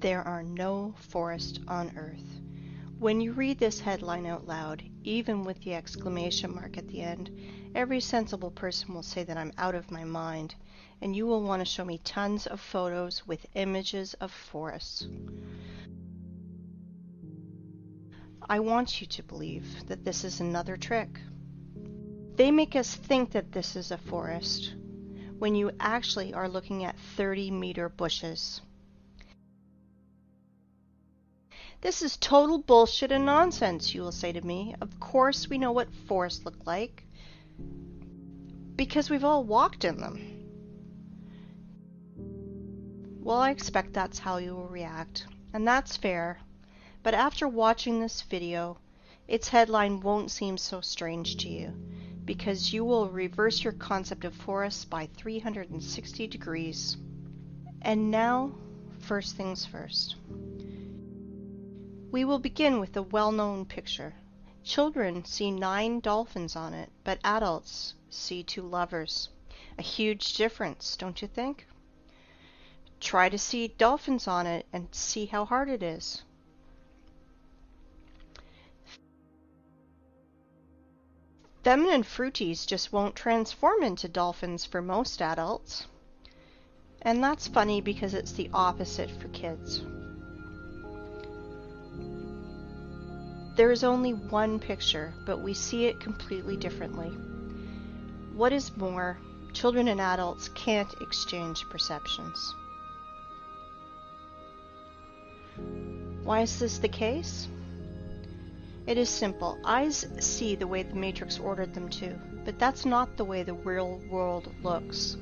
There are no forests on Earth. When you read this headline out loud, even with the exclamation mark at the end, every sensible person will say that I'm out of my mind, and you will want to show me tons of photos with images of forests. I want you to believe that this is another trick. They make us think that this is a forest, when you actually are looking at 30-meter bushes. This is total bullshit and nonsense, you will say to me. Of course we know what forests look like, because we've all walked in them. Well, I expect that's how you will react, and that's fair. But after watching this video, its headline won't seem so strange to you, because you will reverse your concept of forests by 360 degrees. And now, first things first. We will begin with a well-known picture. Children see 9 dolphins on it, but adults see 2 lovers. A huge difference, don't you think? Try to see dolphins on it and see how hard it is. Feminine fruities just won't transform into dolphins for most adults. And that's funny because it's the opposite for kids. There is only one picture, but we see it completely differently. What is more, children and adults can't exchange perceptions. Why is this the case? It is simple. Eyes see the way the Matrix ordered them to, but that's not the way the real world looks.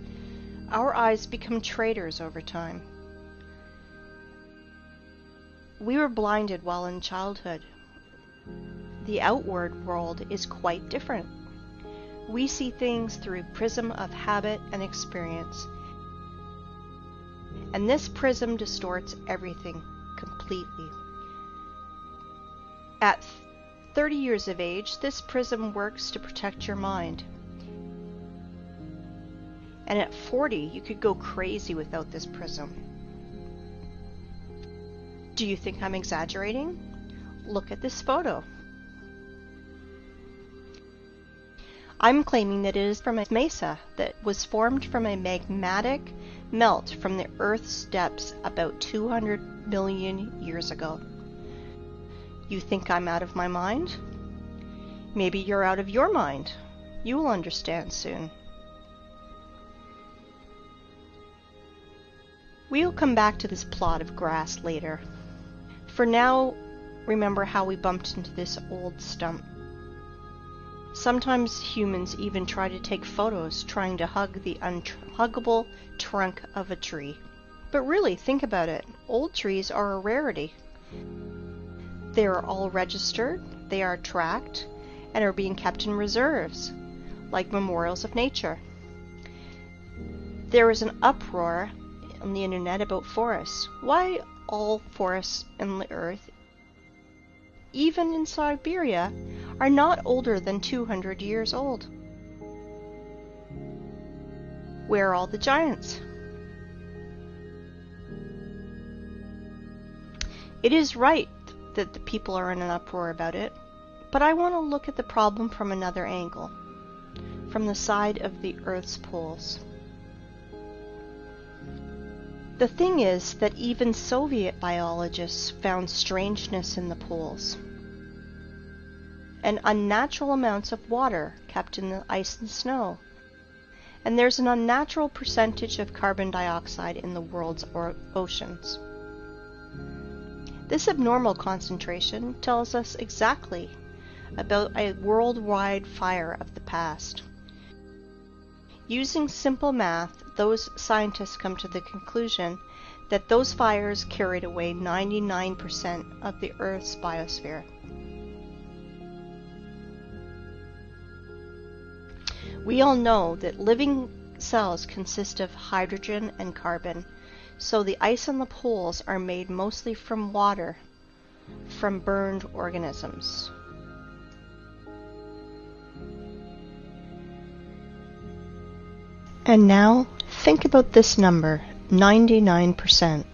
Our eyes become traitors over time. We were blinded while in childhood. The outward world is quite different. We see things through a prism of habit and experience. And this prism distorts everything completely. At 30 years of age, this prism works to protect your mind. And at 40, you could go crazy without this prism. Do you think I'm exaggerating? Look at this photo. I'm claiming that it is from a mesa that was formed from a magmatic melt from the Earth's depths about 200 million years ago. You think I'm out of my mind? Maybe you're out of your mind. You will understand soon. We'll come back to this plot of grass later. For now, remember how we bumped into this old stump. Sometimes humans even try to take photos trying to hug the unhuggable trunk of a tree. But really, think about it. Old trees are a rarity. They are all registered, they are tracked, and are being kept in reserves, like memorials of nature. There is an uproar on the internet about forests. Why all forests in the earth, even in Siberia, are not older than 200 years old? Where are all the giants? It is right that the people are in an uproar about it, but I want to look at the problem from another angle, from the side of the Earth's poles. The thing is that even Soviet biologists found strangeness in the poles, and unnatural amounts of water kept in the ice and snow, and there's an unnatural percentage of carbon dioxide in the world's oceans. This abnormal concentration tells us exactly about a worldwide fire of the past. Using simple math, those scientists come to the conclusion that those fires carried away 99% of the Earth's biosphere. We all know that living cells consist of hydrogen and carbon, so the ice on the poles are made mostly from water, from burned organisms. And now, think about this number, 99%.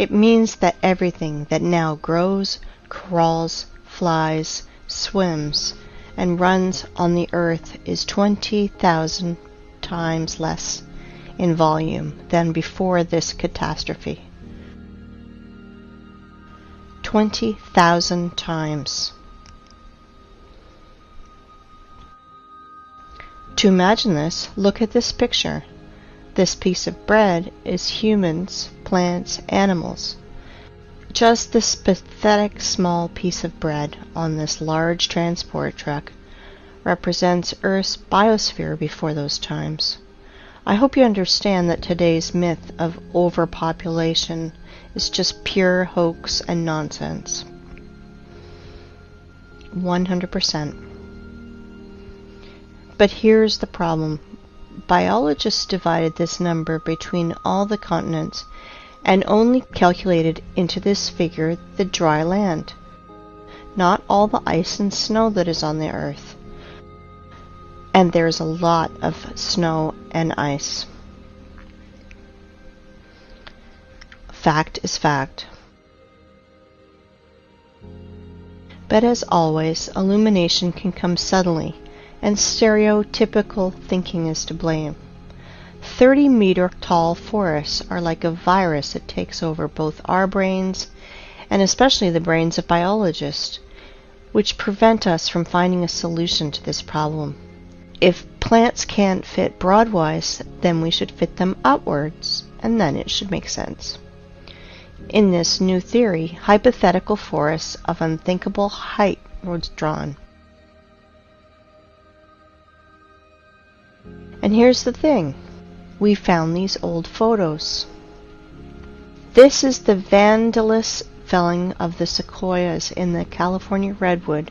It means that everything that now grows, crawls, flies, swims, and runs on the earth is 20,000 times less in volume than before this catastrophe. 20,000 times. To imagine this, look at this picture. This piece of bread is humans, plants, animals. Just this pathetic small piece of bread on this large transport truck represents Earth's biosphere before those times. I hope you understand that today's myth of overpopulation is just pure hoax and nonsense. 100%. But here's the problem. Biologists divided this number between all the continents and only calculated into this figure the dry land, not all the ice and snow that is on the earth. And there's a lot of snow and ice. Fact is fact. But as always, illumination can come suddenly, and stereotypical thinking is to blame. 30-meter tall forests are like a virus that takes over both our brains and especially the brains of biologists, which prevent us from finding a solution to this problem. If plants can't fit broadwise, then we should fit them upwards, and then it should make sense. In this new theory, hypothetical forests of unthinkable height was drawn. And here's the thing. We found these old photos. This is the vandalous felling of the sequoias in the California redwood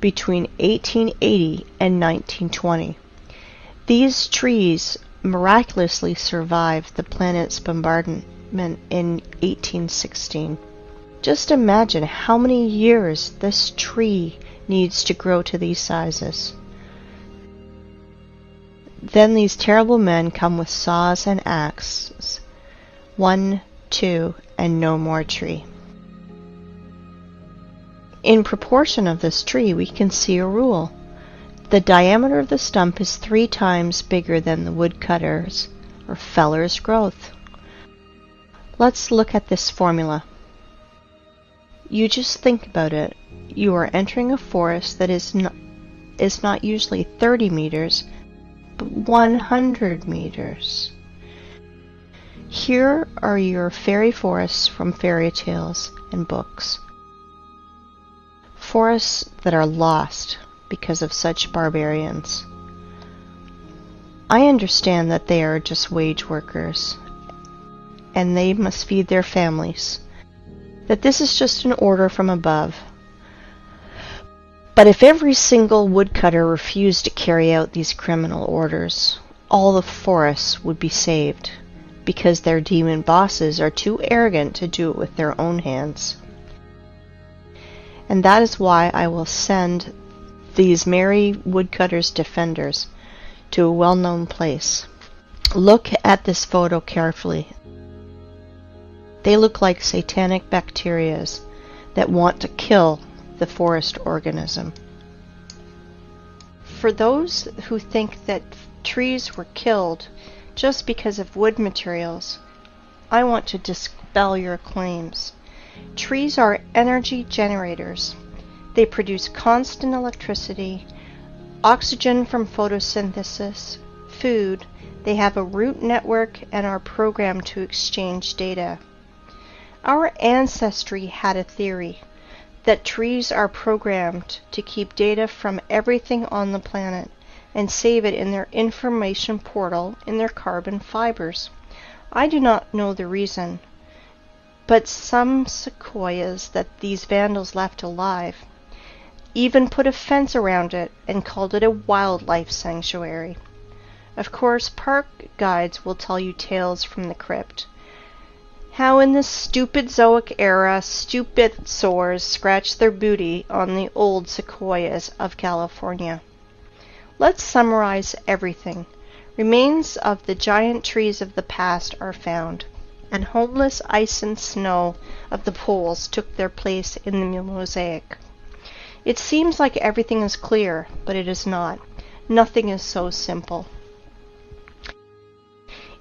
between 1880 and 1920. These trees miraculously survived the planet's bombardment in 1816. Just imagine how many years this tree needs to grow to these sizes. Then these terrible men come with saws and axes. 1, 2, and no more tree. In proportion of this tree, we can see a rule. The diameter of the stump is 3 times bigger than the woodcutter's or feller's growth. Let's look at this formula. You just think about it. You are entering a forest that is not usually 30 meters, 100 meters. Here are your fairy forests from fairy tales and books. Forests that are lost because of such barbarians. I understand that they are just wage workers and they must feed their families, that this is just an order from above. But if every single woodcutter refused to carry out these criminal orders, all the forests would be saved, because their demon bosses are too arrogant to do it with their own hands. And that is why I will send these merry woodcutters' defenders to a well-known place. Look at this photo carefully. They look like satanic bacterias that want to kill the forest organism. For those who think that trees were killed just because of wood materials, I want to dispel your claims. Trees are energy generators. They produce constant electricity, oxygen from photosynthesis, food. They have a root network and are programmed to exchange data. Our ancestry had a theory that trees are programmed to keep data from everything on the planet and save it in their information portal in their carbon fibers. I do not know the reason, but some sequoias that these vandals left alive even put a fence around it and called it a wildlife sanctuary. Of course, park guides will tell you tales from the crypt. How in the stupid Zoic era, stupid sores scratched their booty on the old sequoias of California. Let's summarize everything. Remains of the giant trees of the past are found. and homeless ice and snow of the poles took their place in the mosaic. It seems like everything is clear, but it is not. Nothing is so simple.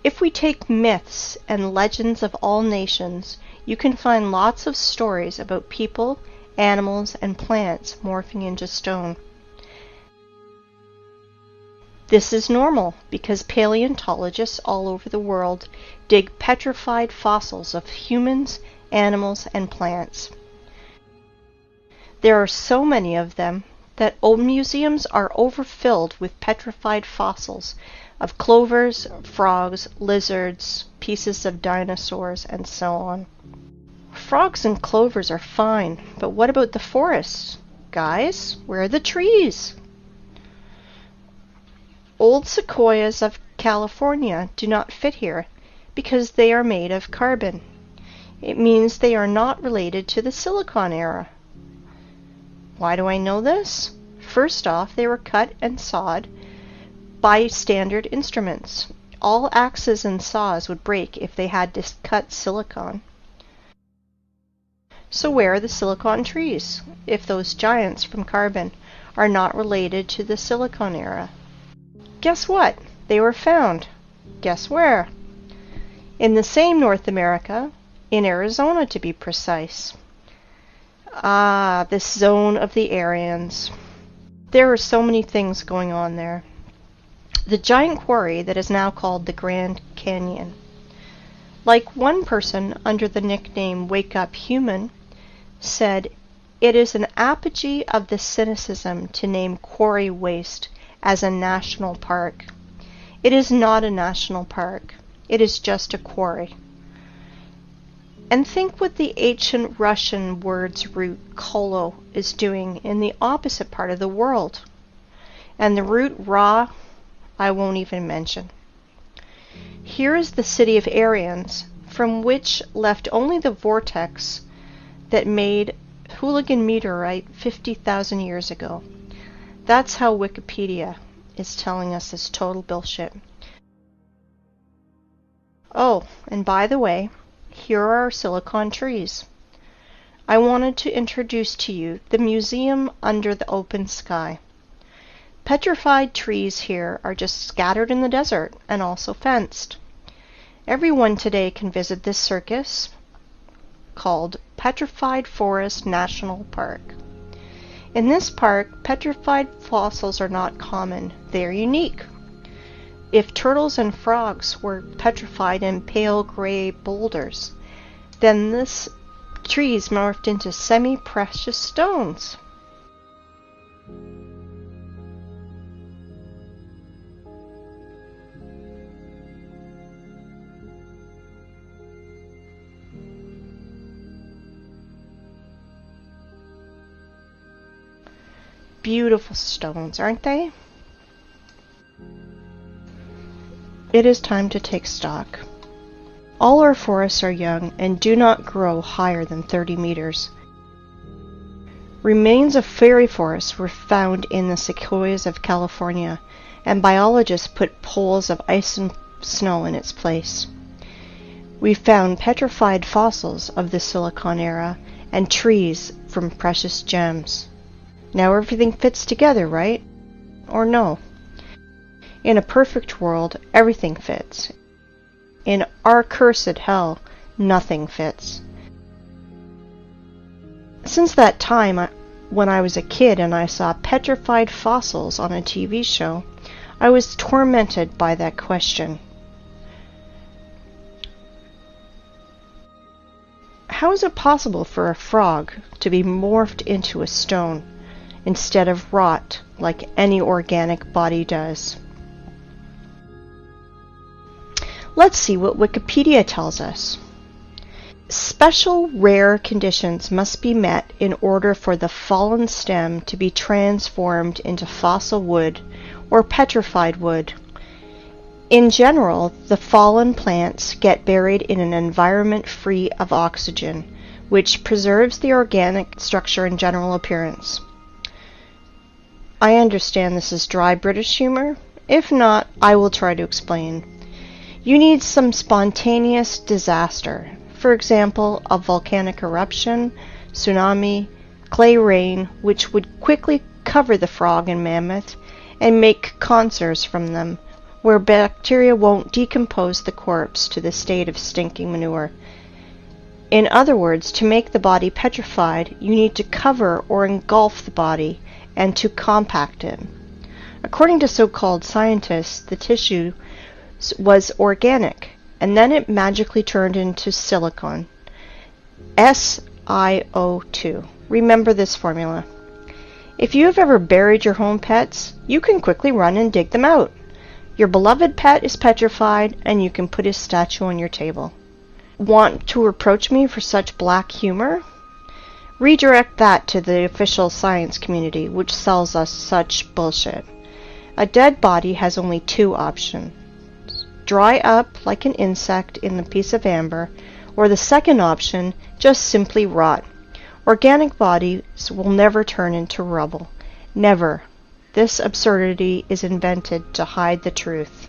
If we take myths and legends of all nations, you can find lots of stories about people, animals, and plants morphing into stone. This is normal because paleontologists all over the world dig petrified fossils of humans, animals, and plants. There are so many of them that old museums are overfilled with petrified fossils of clovers, frogs, lizards, pieces of dinosaurs, and so on. Frogs and clovers are fine, but what about the forests? Guys, where are the trees? Old sequoias of California do not fit here because they are made of carbon. It means they are not related to the Silicon era. Why do I know this? First off, they were cut and sawed by standard instruments. All axes and saws would break if they had to cut silicon. So where are the silicon trees, if those giants from carbon are not related to the Silicon era? Guess what? They were found. Guess where? In the same North America, in Arizona to be precise. Ah, this zone of the Aryans. There are so many things going on there. The giant quarry that is now called the Grand Canyon. Like one person under the nickname Wake Up Human said, it is an apogee of the cynicism to name Quarry Waste as a national park. It is not a national park. It is just a quarry. And think what the ancient Russian word's root kolo is doing in the opposite part of the world. And the root ra, I won't even mention. Here is the city of Aryans, from which left only the vortex that made Hooligan meteorite 50,000 years ago. That's how Wikipedia is telling us this total bullshit. Oh, and by the way, here are our silicon trees. I wanted to introduce to you the museum under the open sky. Petrified trees here are just scattered in the desert and also fenced. Everyone today can visit this circus called Petrified Forest National Park. In this park, petrified fossils are not common. They are unique. If turtles and frogs were petrified in pale gray boulders, then this trees morphed into semi-precious stones. Beautiful stones, aren't they? It is time to take stock. All our forests are young and do not grow higher than 30 meters. Remains of fairy forests were found in the sequoias of California, and biologists put poles of ice and snow in its place. We found petrified fossils of the Silicon era and trees from precious gems. Now everything fits together, right? Or no? In a perfect world, everything fits. In our cursed hell, nothing fits. Since that time, when I was a kid and I saw petrified fossils on a TV show, I was tormented by that question. How is it possible for a frog to be morphed into a stone instead of rot like any organic body does? Let's see what Wikipedia tells us. Special rare conditions must be met in order for the fallen stem to be transformed into fossil wood or petrified wood. In general, the fallen plants get buried in an environment free of oxygen, which preserves the organic structure and general appearance. I understand this is dry British humor. If not, I will try to explain. You need some spontaneous disaster. For example, a volcanic eruption, tsunami, clay rain, which would quickly cover the frog and mammoth and make conserves from them, where bacteria won't decompose the corpse to the state of stinking manure. In other words, to make the body petrified, you need to cover or engulf the body and to compact it. According to so-called scientists, the tissue was organic, and then it magically turned into silicon. SiO2. Remember this formula. If you have ever buried your home pets, you can quickly run and dig them out. Your beloved pet is petrified, and you can put his statue on your table. Want to reproach me for such black humor? Redirect that to the official science community, which sells us such bullshit. A dead body has only two options. Dry up like an insect in a piece of amber, or the second option, just simply rot. Organic bodies will never turn into rubble. Never. This absurdity is invented to hide the truth.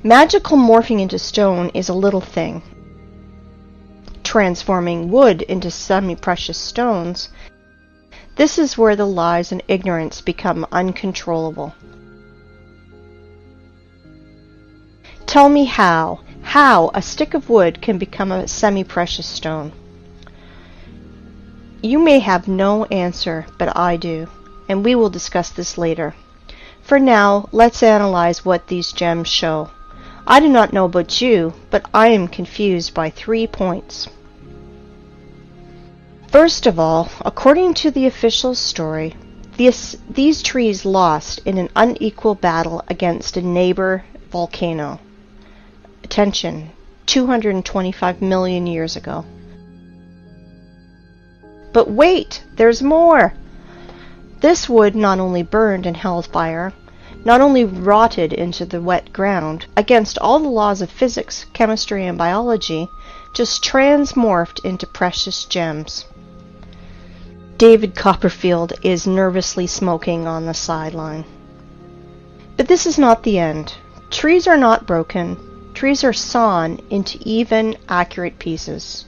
Magical morphing into stone is a little thing. Transforming wood into semi-precious stones, this is where the lies and ignorance become uncontrollable. Tell me how a stick of wood can become a semi-precious stone. You may have no answer, but I do, and we will discuss this later. For now, let's analyze what these gems show. I do not know about you, but I am confused by 3 points. First of all, according to the official story, these trees lost in an unequal battle against a neighbor volcano. Attention, 225 million years ago. But wait, there's more! This wood not only burned in hell's fire, not only rotted into the wet ground, against all the laws of physics, chemistry, and biology, just transmorphed into precious gems. David Copperfield is nervously smoking on the sideline. But this is not the end. Trees are not broken. Trees are sawn into even, accurate pieces.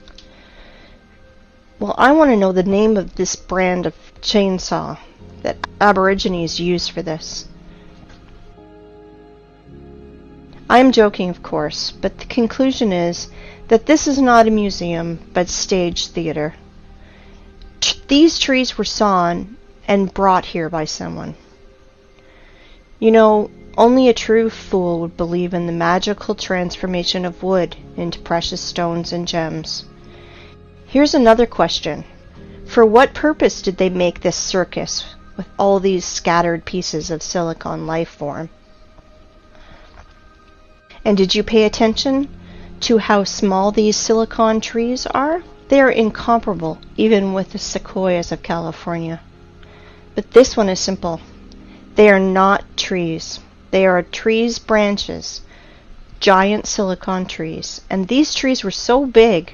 Well, I want to know the name of this brand of chainsaw that Aborigines use for this. I am joking, of course, but the conclusion is that this is not a museum, but stage theater. These trees were sawn and brought here by someone. You know, only a true fool would believe in the magical transformation of wood into precious stones and gems. Here's another question. For what purpose did they make this circus with all these scattered pieces of silicon life form? And did you pay attention to how small these silicon trees are? They are incomparable, even with the sequoias of California. But this one is simple. They are not trees. They are trees' branches, giant silicon trees. And these trees were so big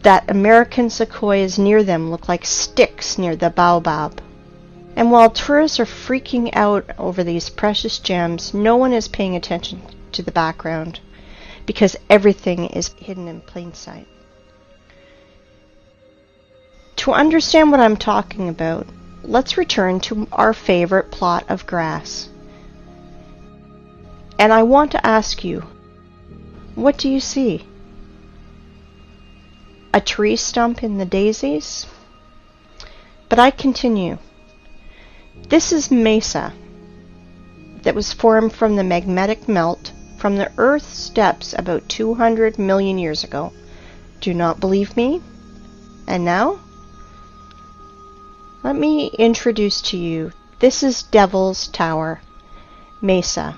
that American sequoias near them look like sticks near the baobab. And while tourists are freaking out over these precious gems, no one is paying attention to the background, because everything is hidden in plain sight. To understand what I'm talking about, let's return to our favorite plot of grass. And I want to ask you, what do you see? A tree stump in the daisies? But I continue. This is mesa that was formed from the magnetic melt from the Earth's depths about 200 million years ago. Do not believe me? And now? Let me introduce to you, this is Devil's Tower, mesa,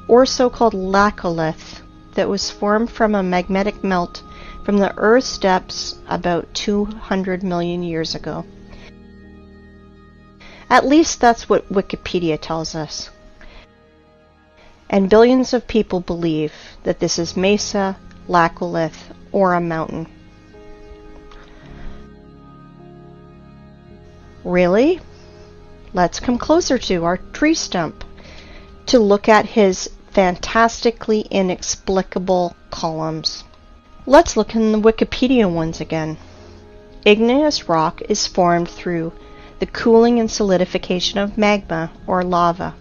or so-called laccolith, that was formed from a magnetic melt from the Earth's depths about 200 million years ago. At least that's what Wikipedia tells us. And billions of people believe that this is mesa, laccolith, or a mountain. Really? Let's come closer to our tree stump. to look at his fantastically inexplicable columns. Let's look in the Wikipedia ones again. Igneous rock is formed through the cooling and solidification of magma or lava.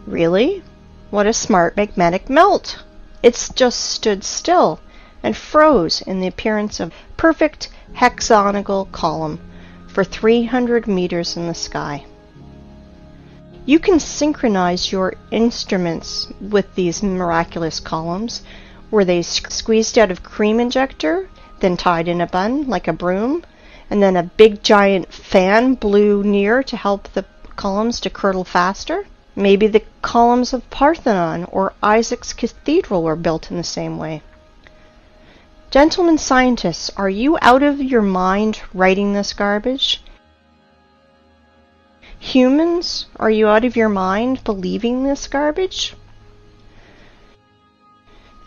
Really? What a smart magnetic melt! It's just stood still and froze in the appearance of perfect hexagonal column for 300 meters in the sky. You can synchronize your instruments with these miraculous columns. Were they squeezed out of cream injector, then tied in a bun like a broom, and then a big giant fan blew near to help the columns to curdle faster? Maybe the columns of Parthenon or Isaac's Cathedral were built in the same way. Gentlemen scientists, are you out of your mind writing this garbage? Humans, are you out of your mind believing this garbage?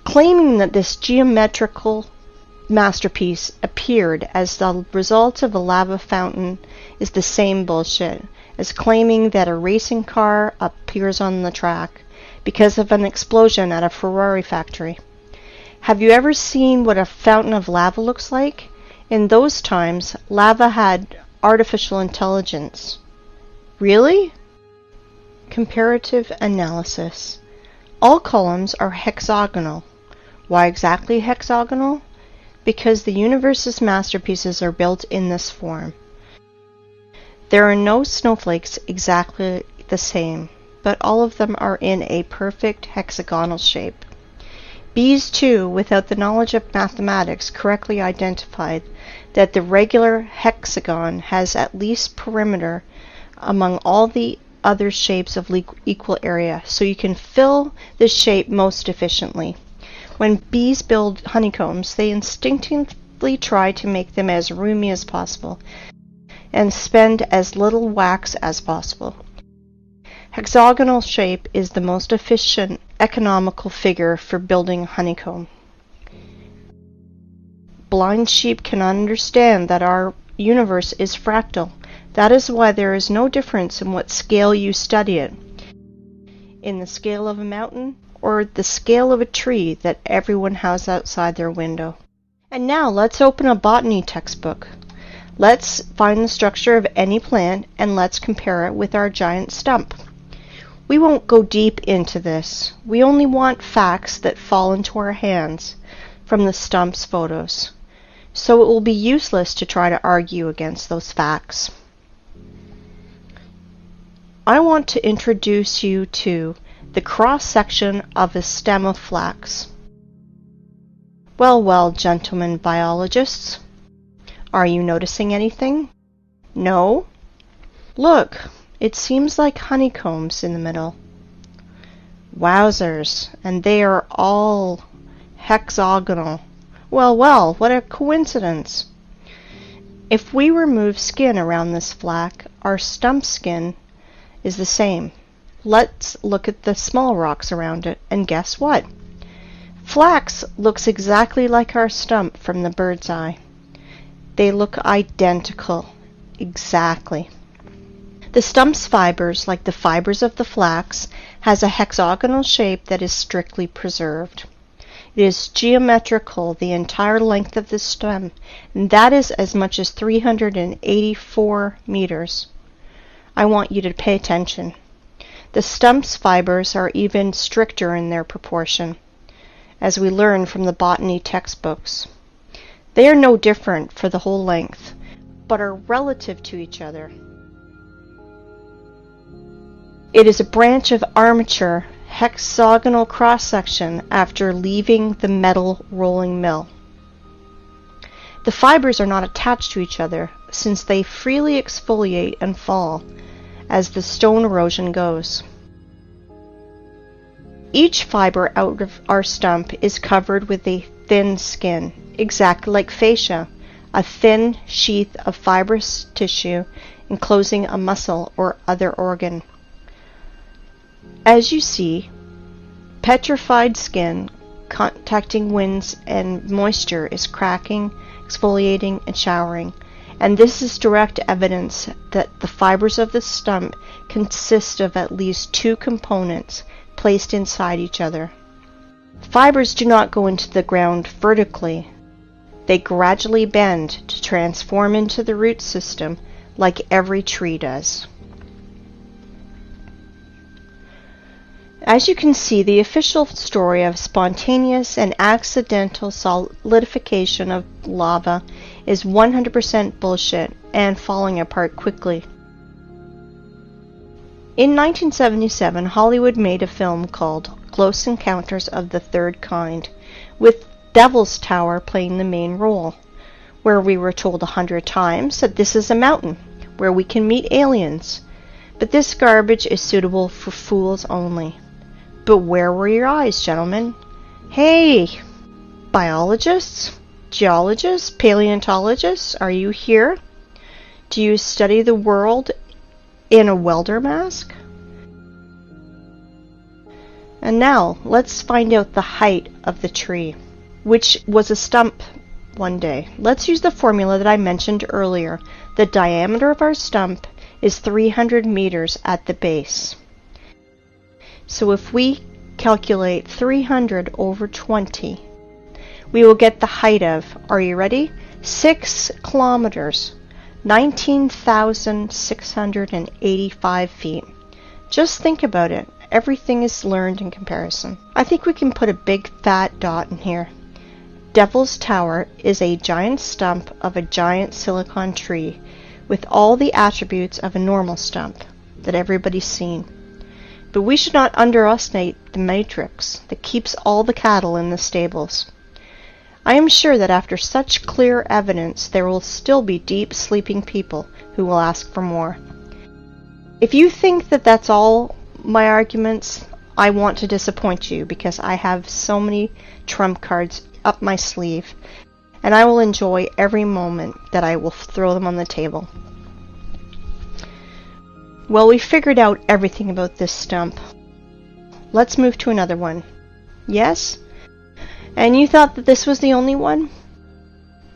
Claiming that this geometrical masterpiece appeared as the result of a lava fountain is the same bullshit as claiming that a racing car appears on the track because of an explosion at a Ferrari factory. Have you ever seen what a fountain of lava looks like? In those times, lava had artificial intelligence. Really? Comparative analysis. All columns are hexagonal. Why exactly hexagonal? Because the universe's masterpieces are built in this form. There are no snowflakes exactly the same, but all of them are in a perfect hexagonal shape. Bees, too, without the knowledge of mathematics, correctly identified that the regular hexagon has at least perimeter among all the other shapes of equal area, so you can fill the shape most efficiently. When bees build honeycombs, they instinctively try to make them as roomy as possible and spend as little wax as possible. Hexagonal shape is the most efficient, economical figure for building honeycomb. Blind sheep cannot understand that our universe is fractal. That is why there is no difference in what scale you study it, in the scale of a mountain or the scale of a tree that everyone has outside their window. And now let's open a botany textbook. Let's find the structure of any plant and let's compare it with our giant stump. We won't go deep into this. We only want facts that fall into our hands from the stump's photos. So it will be useless to try to argue against those facts. I want to introduce you to the cross-section of a stem of flax. Well, gentlemen biologists, are you noticing anything? No? Look, it seems like honeycombs in the middle. Wowzers, and they are all hexagonal. Well, what a coincidence. If we remove skin around this flax, our stump skin is the same. Let's look at the small rocks around it, and guess what? Flax looks exactly like our stump from the bird's eye. They look identical. Exactly. The stump's fibers, like the fibers of the flax, has a hexagonal shape that is strictly preserved. It is geometrical the entire length of the stem, and that is as much as 384 meters. I want you to pay attention. The stump's fibers are even stricter in their proportion, as we learn from the botany textbooks. They are no different for the whole length, but are relative to each other. It is a branch of armature hexagonal cross-section after leaving the metal rolling mill. The fibers are not attached to each other, since they freely exfoliate and fall as the stone erosion goes. Each fiber out of our stump is covered with a thin skin, exactly like fascia, a thin sheath of fibrous tissue enclosing a muscle or other organ. As you see, petrified skin contacting winds and moisture is cracking, exfoliating, and showering, and this is direct evidence that the fibers of the stump consist of at least two components placed inside each other. Fibers do not go into the ground vertically. They gradually bend to transform into the root system like every tree does. As you can see, the official story of spontaneous and accidental solidification of lava is 100% bullshit and falling apart quickly. In 1977, Hollywood made a film called Close Encounters of the Third Kind, with Devil's Tower playing the main role, where we were told 100 times that this is a mountain where we can meet aliens, but this garbage is suitable for fools only. But where were your eyes, gentlemen? Hey, biologists, geologists, paleontologists, are you here? Do you study the world in a welder mask? And now, let's find out the height of the tree, which was a stump one day. Let's use the formula that I mentioned earlier. The diameter of our stump is 300 meters at the base. So if we calculate 300 over 20, we will get the height of, are you ready? 6 kilometers, 19,685 feet. Just think about it. Everything is learned in comparison. I think we can put a big fat dot in here. Devil's Tower is a giant stump of a giant silicon tree with all the attributes of a normal stump that everybody's seen. But we should not underestimate the matrix that keeps all the cattle in the stables. I am sure that after such clear evidence, there will still be deep sleeping people who will ask for more. If you think that that's all my arguments, I want to disappoint you, because I have so many trump cards up my sleeve, and I will enjoy every moment that I will throw them on the table. Well, we figured out everything about this stump. Let's move to another one. Yes? And you thought that this was the only one?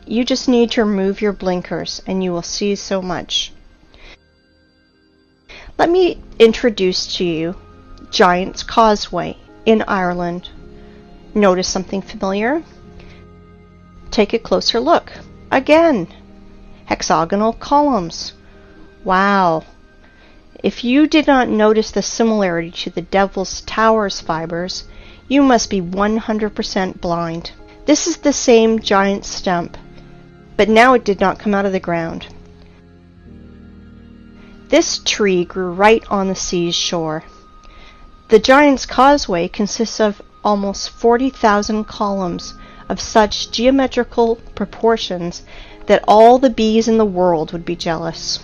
You just need to remove your blinkers and you will see so much. Let me introduce to you Giant's Causeway in Ireland. Notice something familiar? Take a closer look. Again, hexagonal columns. Wow. If you did not notice the similarity to the Devil's Tower's fibers, you must be 100% blind. This is the same giant stump, but now it did not come out of the ground. This tree grew right on the sea's shore. The Giant's Causeway consists of almost 40,000 columns of such geometrical proportions that all the bees in the world would be jealous.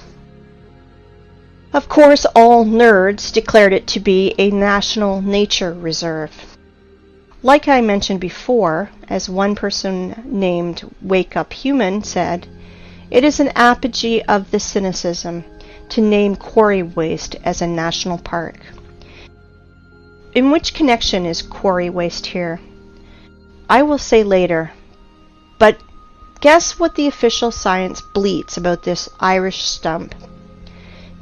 Of course, all nerds declared it to be a national nature reserve. Like I mentioned before, as one person named Wake Up Human said, it is an apogee of the cynicism to name quarry waste as a national park. In which connection is quarry waste here? I will say later, but guess what the official science bleats about this Irish stump?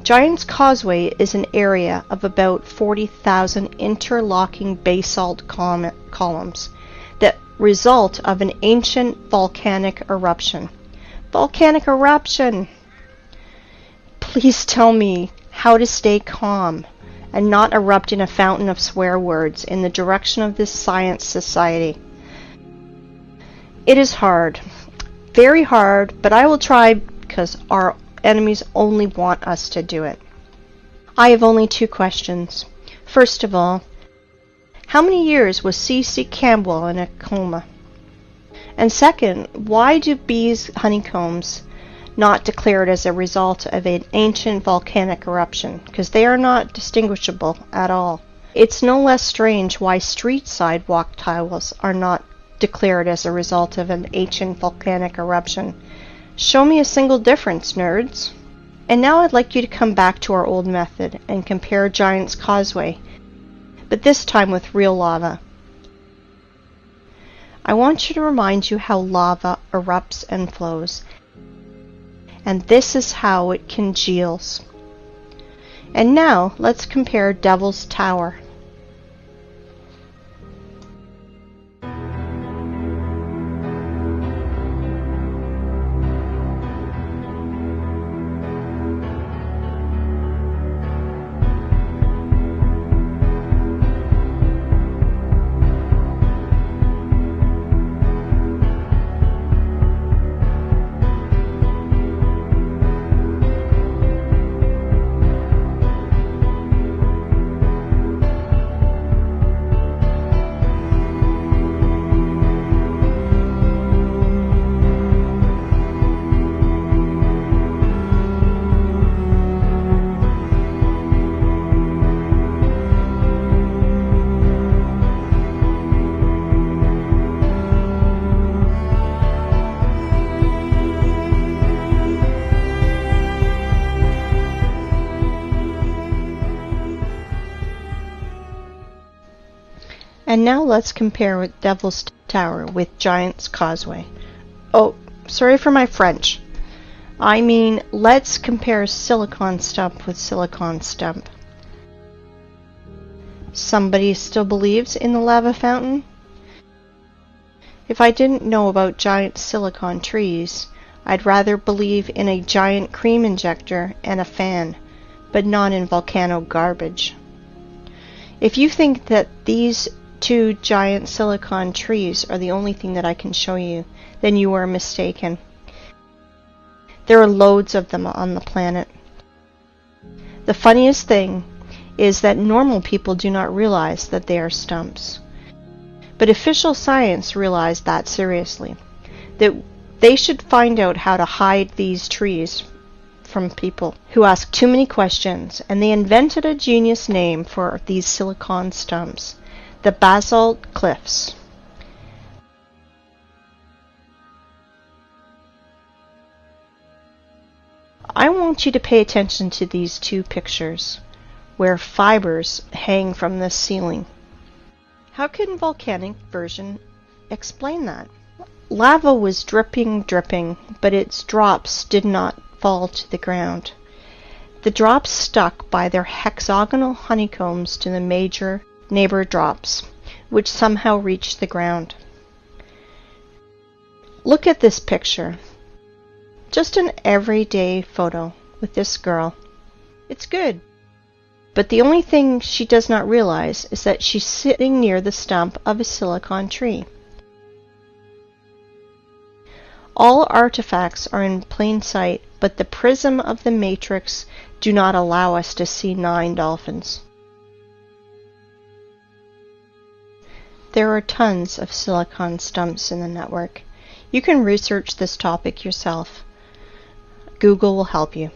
Giant's Causeway is an area of about 40,000 interlocking basalt columns that result of an ancient volcanic eruption. Volcanic eruption! Please tell me how to stay calm and not erupt in a fountain of swear words in the direction of this science society. It is hard, very hard, but I will try because our enemies only want us to do it. I have only 2 questions. First of all, how many years was C.C. Campbell in a coma? And second, why do bees' honeycombs not declared as a result of an ancient volcanic eruption? Because they are not distinguishable at all. It's no less strange why street sidewalk tiles are not declared as a result of an ancient volcanic eruption. Show me a single difference, nerds. And now I'd like you to come back to our old method and compare Giant's Causeway, but this time with real lava. I want you to remind you how lava erupts and flows. and this is how it congeals. And now let's compare Devil's Tower. And now let's compare with Devil's Tower with Giant's Causeway. Oh, sorry for my French. I mean, let's compare Silicon Stump with Silicon Stump. Somebody still believes in the lava fountain? If I didn't know about giant silicon trees, I'd rather believe in a giant cream injector and a fan, but not in volcano garbage. If you think that these two giant silicon trees are the only thing that I can show you, then you are mistaken. There are loads of them on the planet. The funniest thing is that normal people do not realize that they are stumps. But official science realized that seriously, that they should find out how to hide these trees from people who ask too many questions, and they invented a genius name for these silicon stumps: the basalt cliffs. I want you to pay attention to these two pictures where fibers hang from the ceiling. How can volcanic version explain that? Lava was dripping, but its drops did not fall to the ground. The drops stuck by their hexagonal honeycombs to the major neighbor drops, which somehow reached the ground. Look at this picture. Just an everyday photo with this girl. It's good. But the only thing she does not realize is that she's sitting near the stump of a silicon tree. All artifacts are in plain sight, but the prism of the matrix do not allow us to see 9 dolphins. There are tons of silicon stumps in the network. You can research this topic yourself. Google will help you.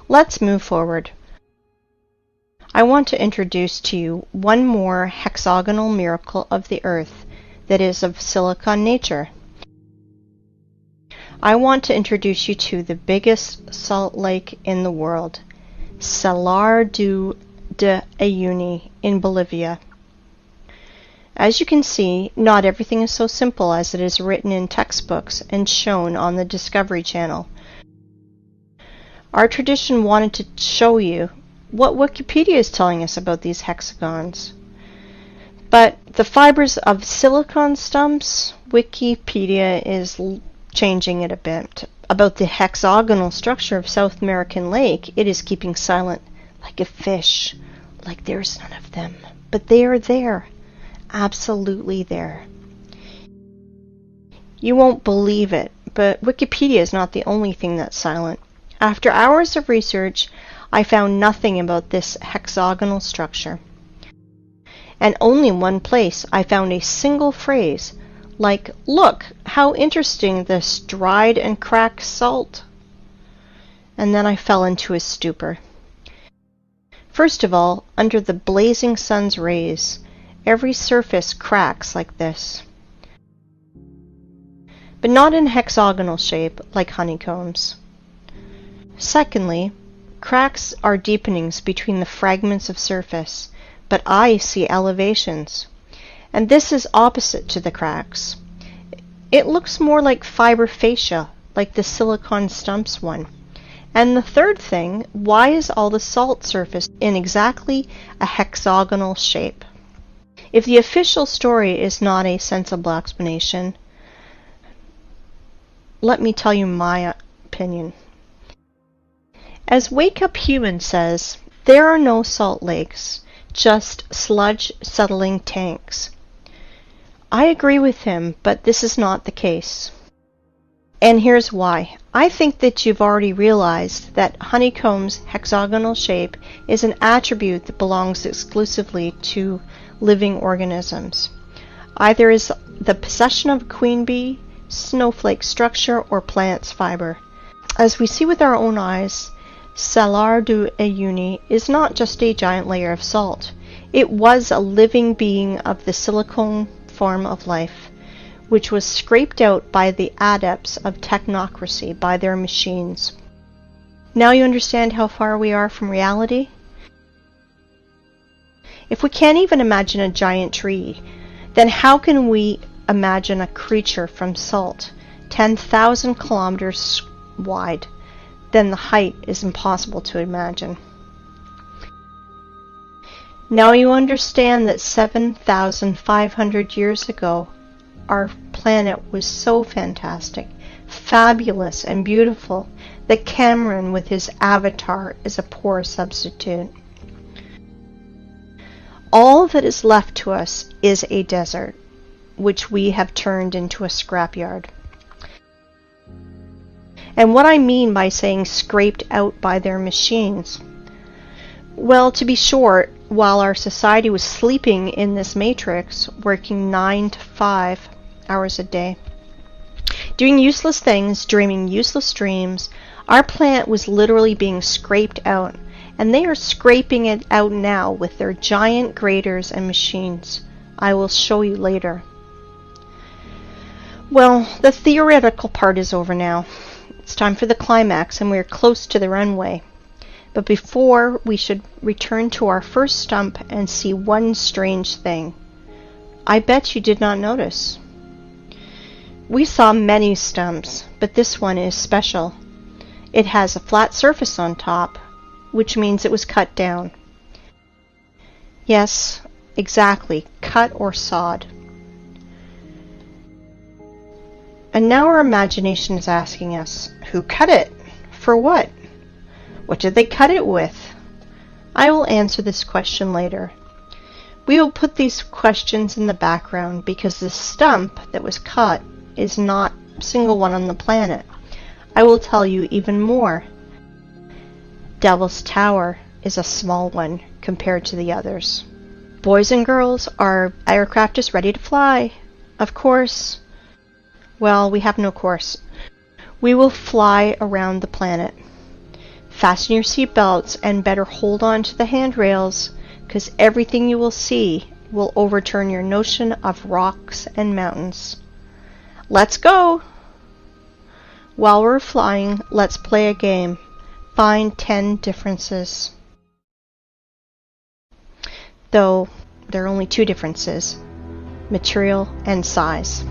Let's move forward. I want to introduce to you one more hexagonal miracle of the Earth that is of silicon nature. I want to introduce you to the biggest salt lake in the world, Salar de Uyuni in Bolivia. As you can see, not everything is so simple as it is written in textbooks and shown on the Discovery Channel. Our tradition wanted to show you what Wikipedia is telling us about these hexagons. But the fibers of silicon stumps, Wikipedia is changing it a bit. About the hexagonal structure of South American Lake, it is keeping silent, like a fish, like there's none of them. But they are there, absolutely there. You won't believe it, but Wikipedia is not the only thing that's silent. After hours of research, I found nothing about this hexagonal structure. And only in one place I found a single phrase, like, "Look, how interesting this dried and cracked salt." And then I fell into a stupor. First of all, under the blazing sun's rays, every surface cracks like this. But not in hexagonal shape, like honeycombs. Secondly, cracks are deepenings between the fragments of surface, but I see elevations. And this is opposite to the cracks. It looks more like fiber fascia, like the silicon stumps one. And the third thing, why is all the salt surface in exactly a hexagonal shape? If the official story is not a sensible explanation, let me tell you my opinion. As Wake Up Human says, there are no salt lakes, just sludge settling tanks. I agree with him, but this is not the case. And here's why. I think that you've already realized that honeycomb's hexagonal shape is an attribute that belongs exclusively to living organisms. Either is the possession of a queen bee, snowflake structure, or plant's fiber. As we see with our own eyes, Salar do Uyuni is not just a giant layer of salt. It was a living being of the silicone form of life, which was scraped out by the adepts of technocracy, by their machines. Now you understand how far we are from reality? If we can't even imagine a giant tree, then how can we imagine a creature from salt, 10,000 kilometers wide? Then the height is impossible to imagine. Now you understand that 7,500 years ago, our planet was so fantastic, fabulous, and beautiful that Cameron with his avatar is a poor substitute. All that is left to us is a desert, which we have turned into a scrapyard. And what I mean by saying scraped out by their machines, well, to be short, while our society was sleeping in this matrix, working 9 to 5 hours a day, doing useless things, dreaming useless dreams, our planet was literally being scraped out, and they are scraping it out now with their giant graders and machines. I will show you later. Well, the theoretical part is over now. It's time for the climax, and we are close to the runway. But before, we should return to our first stump and see one strange thing. I bet you did not notice. We saw many stumps, but this one is special. It has a flat surface on top, which means it was cut down. Yes, exactly, cut or sawed. And now our imagination is asking us, who cut it? For what? What did they cut it with? I will answer this question later. We will put these questions in the background because the stump that was cut is not a single one on the planet. I will tell you even more. Devil's Tower is a small one compared to the others. Boys and girls, our aircraft is ready to fly. Of course. Well, we have no course. We will fly around the planet. Fasten your seatbelts and better hold on to the handrails, because everything you will see will overturn your notion of rocks and mountains. Let's go! While we're flying, let's play a game. Find 10 differences. Though there are only 2 differences, material and size.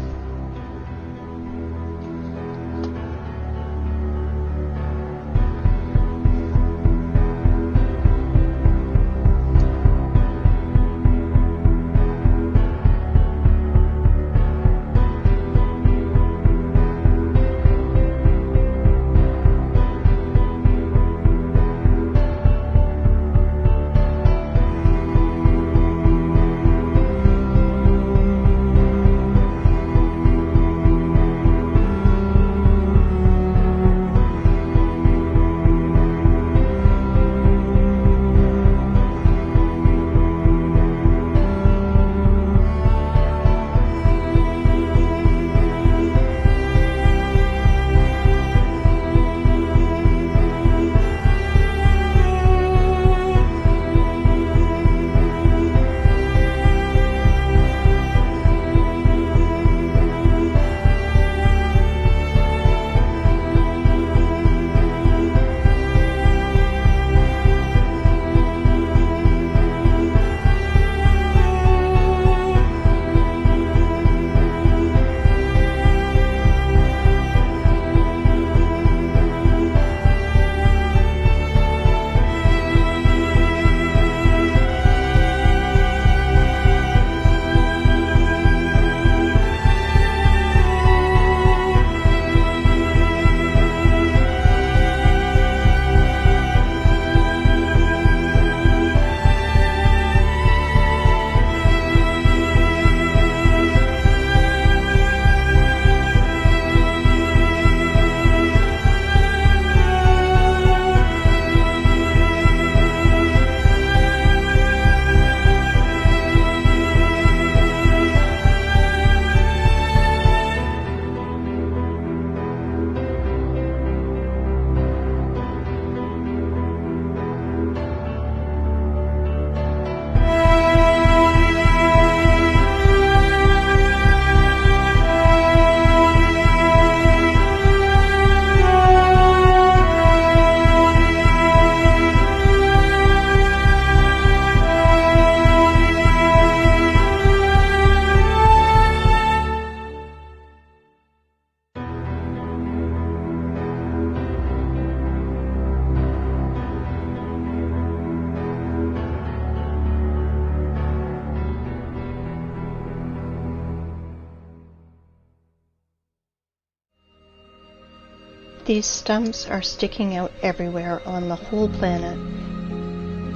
These stumps are sticking out everywhere on the whole planet.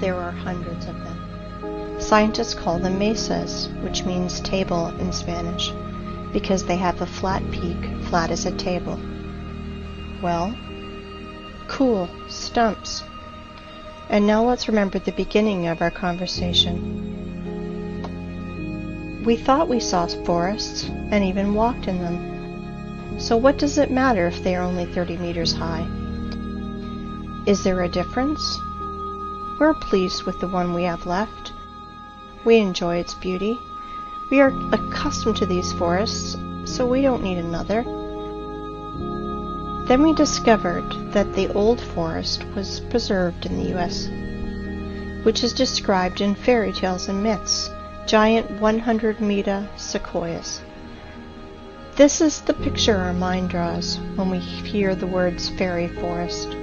There are hundreds of them. Scientists call them mesas, which means table in Spanish, because they have a flat peak, flat as a table. Well, cool, stumps. And now let's remember the beginning of our conversation. We thought we saw forests and even walked in them. So what does it matter if they are only 30 meters high? Is there a difference? We're pleased with the one we have left. We enjoy its beauty. We are accustomed to these forests, so we don't need another. Then we discovered that the old forest was preserved in the U.S., which is described in fairy tales and myths, giant 100-meter sequoias. This is the picture our mind draws when we hear the words fairy forest.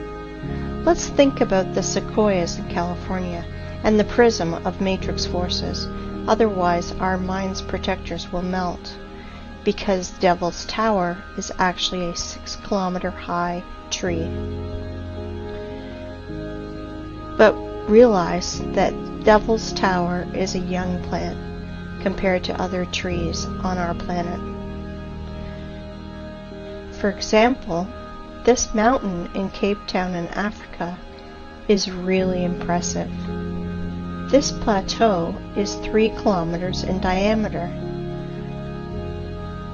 Let's think about the sequoias in California and the prism of matrix forces, otherwise our mind's projectors will melt, because Devil's Tower is actually a 6-kilometer high tree. But realize that Devil's Tower is a young plant compared to other trees on our planet. For example, this mountain in Cape Town in Africa is really impressive. This plateau is 3 kilometers in diameter.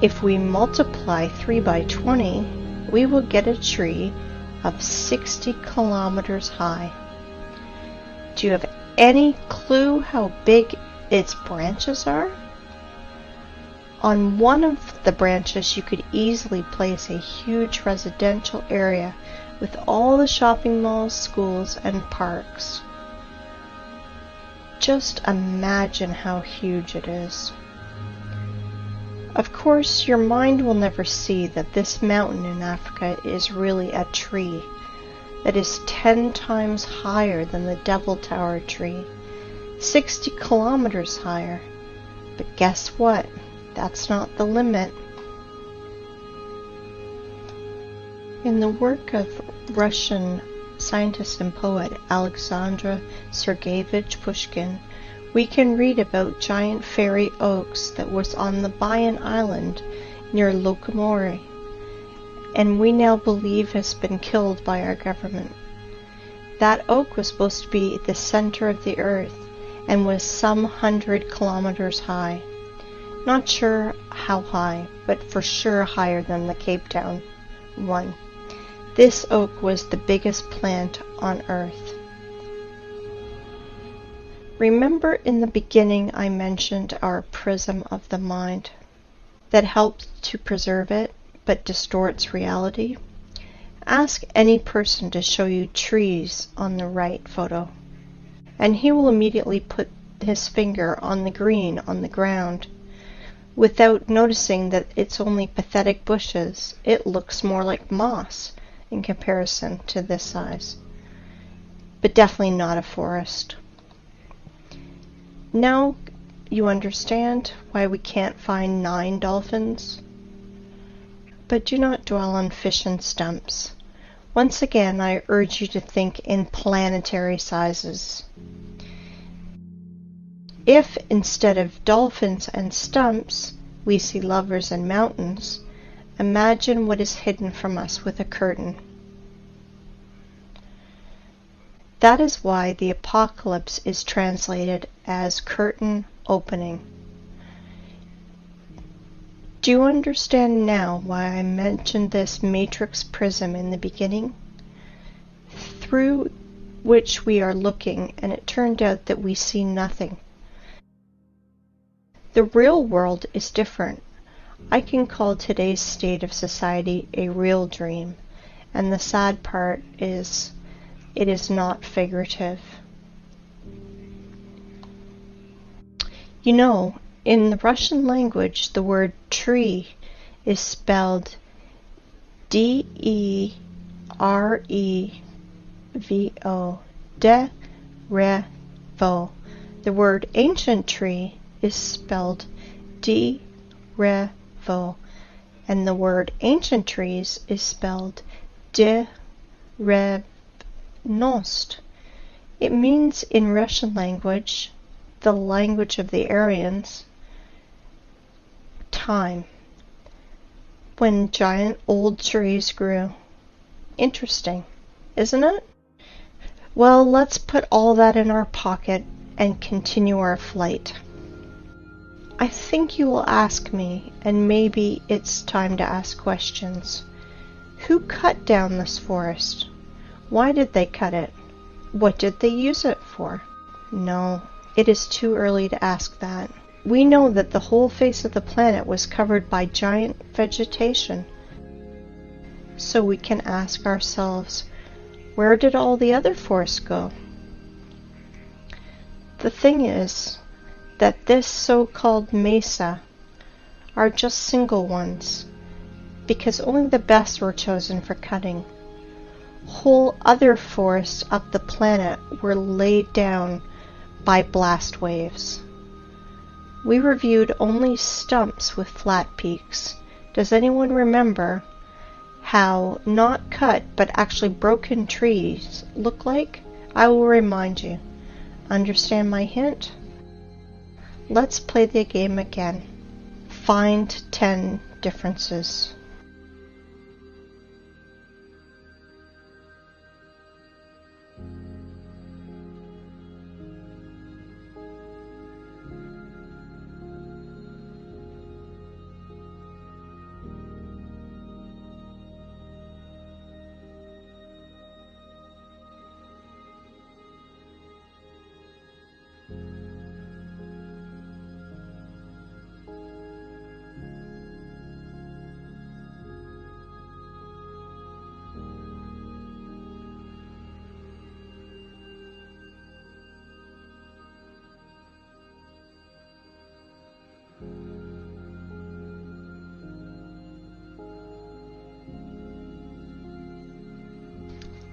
If we multiply 3 by 20, we will get a tree of 60 kilometers high. Do you have any clue how big its branches are? On one of the branches you could easily place a huge residential area with all the shopping malls, schools, and parks. Just imagine how huge it is. Of course, your mind will never see that this mountain in Africa is really a tree that is 10 times higher than the Devil Tower tree, 60 kilometers higher. But guess what? That's not the limit. In the work of Russian scientist and poet Alexander Sergeyevich Pushkin, we can read about giant fairy oaks that was on the Bayan Island near Lokomori, and we now believe has been killed by our government. That oak was supposed to be the center of the earth and was some 100 kilometers high. Not sure how high, but for sure higher than the Cape Town one. This oak was the biggest plant on Earth. Remember in the beginning I mentioned our prism of the mind that helps to preserve it but distorts reality? Ask any person to show you trees on the right photo, and he will immediately put his finger on the green on the ground. Without noticing that it's only pathetic bushes, it looks more like moss in comparison to this size. But definitely not a forest. Now you understand why we can't find 9 dolphins? But do not dwell on fish and stumps. Once again, I urge you to think in planetary sizes. If instead of dolphins and stumps, we see lovers and mountains, imagine what is hidden from us with a curtain. That is why the apocalypse is translated as curtain opening. Do you understand now why I mentioned this matrix prism in the beginning? Through which we are looking, and it turned out that we see nothing. The real world is different. I can call today's state of society a real dream, and the sad part is it is not figurative. You know, in the Russian language, the word tree is spelled D-E-R-E-V-O, de-re-vo. The word ancient tree is spelled D-re-vo, and the word ancient trees is spelled drevnost. It means in Russian language, the language of the Aryans, time, when giant old trees grew. Interesting, isn't it? Well, let's put all that in our pocket and continue our flight. I think you will ask me, and maybe it's time to ask questions. Who cut down this forest? Why did they cut it? What did they use it for? No, it is too early to ask that. We know that the whole face of the planet was covered by giant vegetation. So we can ask ourselves, where did all the other forests go? The thing is that this so-called mesa are just single ones, because only the best were chosen for cutting. Whole other forests up the planet were laid down by blast waves. We reviewed only stumps with flat peaks. Does anyone remember how not cut but actually broken trees look like? I will remind you. Understand my hint? Let's play the game again. Find 10 differences.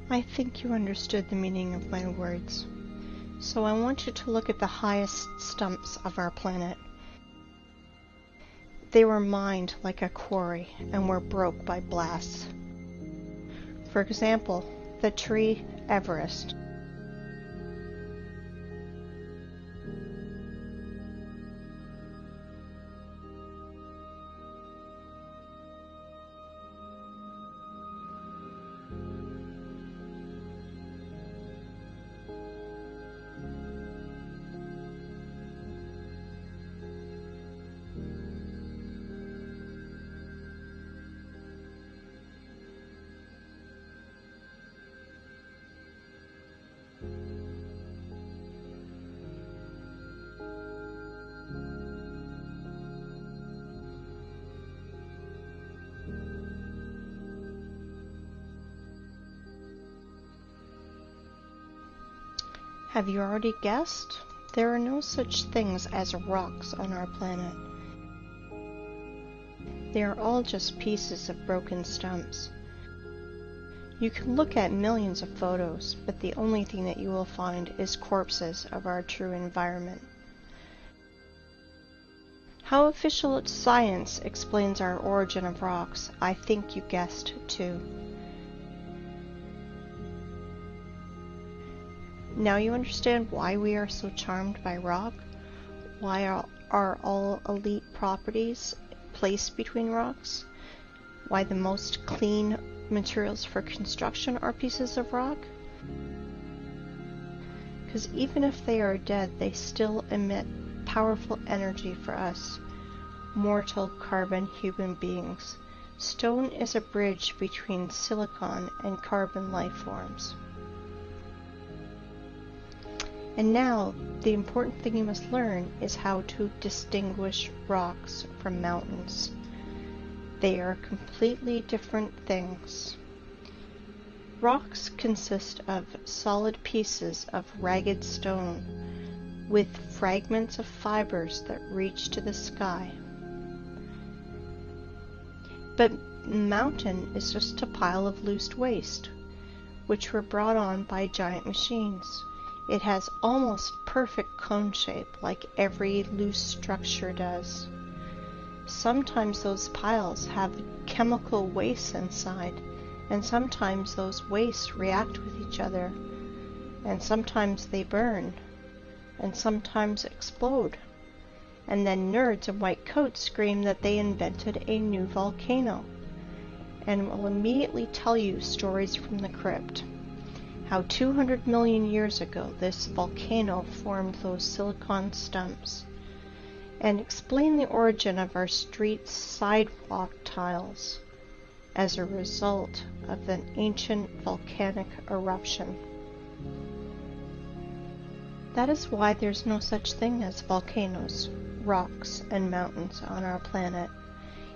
I think you understood the meaning of my words. So I want you to look at the highest stumps of our planet. They were mined like a quarry and were broke by blasts. For example, the tree Everest. Have you already guessed? There are no such things as rocks on our planet. They are all just pieces of broken stumps. You can look at millions of photos, but the only thing that you will find is corpses of our true environment. How official science explains our origin of rocks, I think you guessed too. Now you understand why we are so charmed by rock? Why are all elite properties placed between rocks? Why the most clean materials for construction are pieces of rock? Because even if they are dead, they still emit powerful energy for us, mortal carbon human beings. Stone is a bridge between silicon and carbon life forms. And now, the important thing you must learn is how to distinguish rocks from mountains. They are completely different things. Rocks consist of solid pieces of ragged stone with fragments of fibers that reach to the sky. But mountain is just a pile of loose waste, which were brought on by giant machines. It has almost perfect cone shape, like every loose structure does. Sometimes those piles have chemical waste inside, And sometimes those wastes react with each other, and sometimes they burn, and sometimes explode. And then nerds in white coats scream that they invented a new volcano, and will immediately tell you stories from the crypt. How 200 million years ago this volcano formed those silicon stumps, and explain the origin of our street sidewalk tiles as a result of an ancient volcanic eruption. That is why there's no such thing as volcanoes, rocks, and mountains on our planet.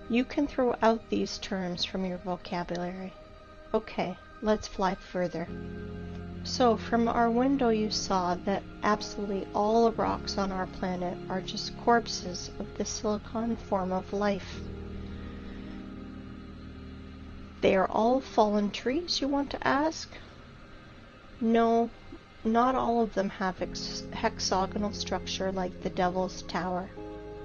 You can throw out these terms from your vocabulary. Okay, let's fly further. So from our window you saw that absolutely all the rocks on our planet are just corpses of the silicon form of life. They are all fallen trees, you want to ask? No, not all of them have hexagonal structure like the Devil's Tower.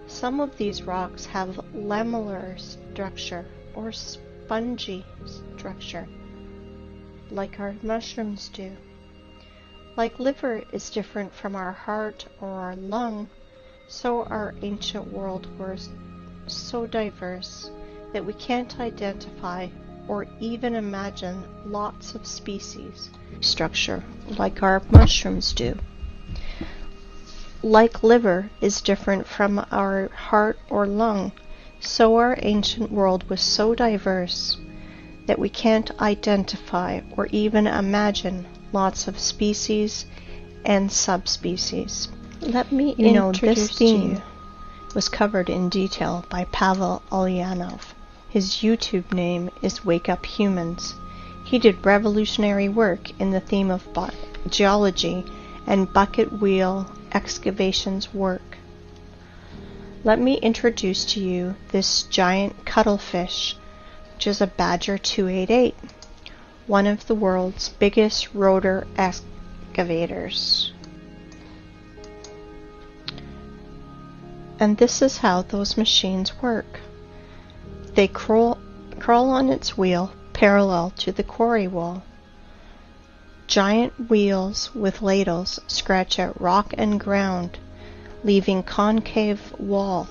Some of these rocks have lamellar structure or spongy structure, like our mushrooms do. Like liver is different from our heart or our lung, so our ancient world was so diverse that we can't identify or even imagine lots of species structure like our mushrooms do. Like liver is different from our heart or lung, so our ancient world was so diverse that we can't identify or even imagine lots of species and subspecies. Let me introduce this theme was covered in detail by Pavel Ulyanov. His YouTube name is Wake Up Humans. He did revolutionary work in the theme of geology and bucket wheel excavations work. Let me introduce to you this giant cuttlefish, which is a Badger 288, one of the world's biggest rotor excavators. And this is how those machines work. They crawl on its wheel parallel to the quarry wall. Giant wheels with ladles scratch at rock and ground, leaving concave wall.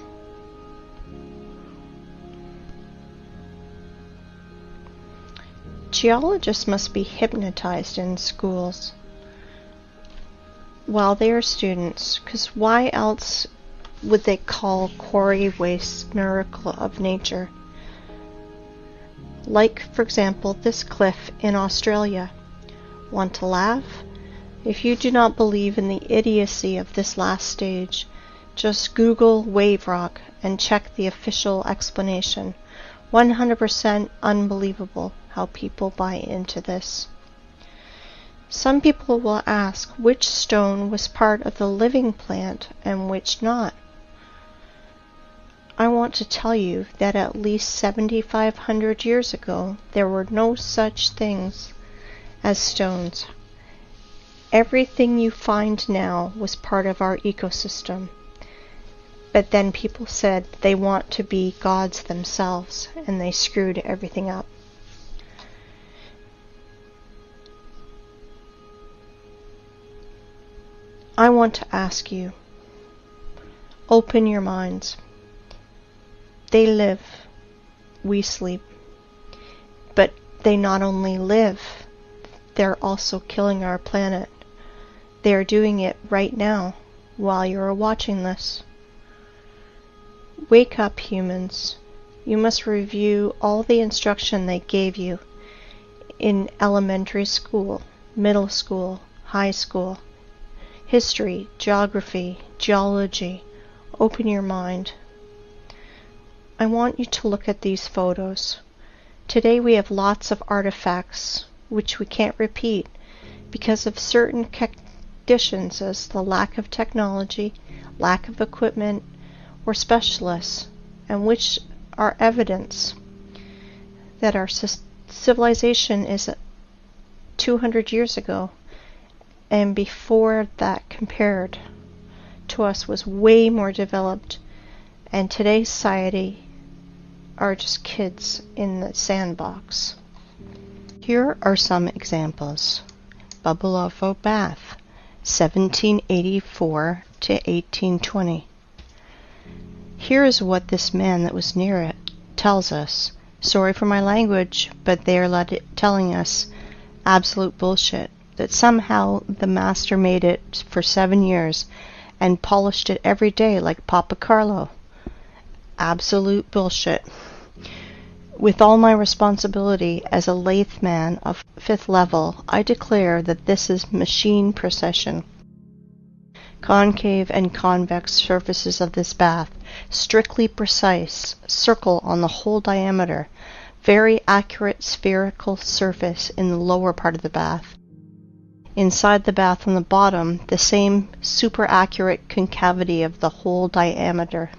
Geologists must be hypnotized in schools while they are students, because why else would they call quarry waste miracle of nature? Like, for example, this cliff in Australia. Want to laugh? If you do not believe in the idiocy of this last stage, just Google wave rock and check the official explanation. 100% unbelievable how people buy into this. Some people will ask which stone was part of the living plant and which not. I want to tell you that at least 7,500 years ago there were no such things as stones. Everything you find now was part of our ecosystem. But then people said they want to be gods themselves, and they screwed everything up. I want to ask you, open your minds. They live, we sleep. But they not only live, they're also killing our planet. They are doing it right now while you're watching this. Wake up, humans. You must review all the instruction they gave you in elementary school, middle school, high school, history, geography, geology. Open your mind. I want you to look at these photos. Today we have lots of artifacts which we can't repeat because of certain conditions as the lack of technology, lack of equipment, or specialists, and which are evidence that our civilization is 200 years ago, and before that compared to us was way more developed, and today's society are just kids in the sandbox. Here are some examples. Bubbleovo Bath, 1784 to 1820. Here is what this man that was near it tells us. Sorry for my language, but they are telling us absolute bullshit. That somehow the master made it for 7 years and polished it every day like Papa Carlo. Absolute bullshit. With all my responsibility as a lathe man of 5th level, I declare that this is machine precision. Concave and convex surfaces of this bath, strictly precise, circle on the whole diameter, very accurate spherical surface in the lower part of the bath. Inside the bath on the bottom, the same super accurate concavity of the whole diameter.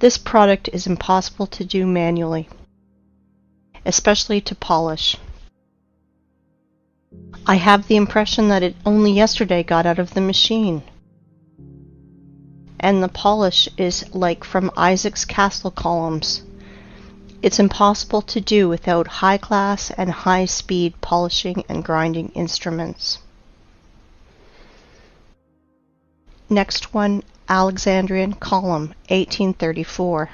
This product is impossible to do manually, especially to polish. I have the impression that it only yesterday got out of the machine. And the polish is like from Isaac's castle columns. It's impossible to do without high-class and high-speed polishing and grinding instruments. Next one, Alexandrian column, 1834.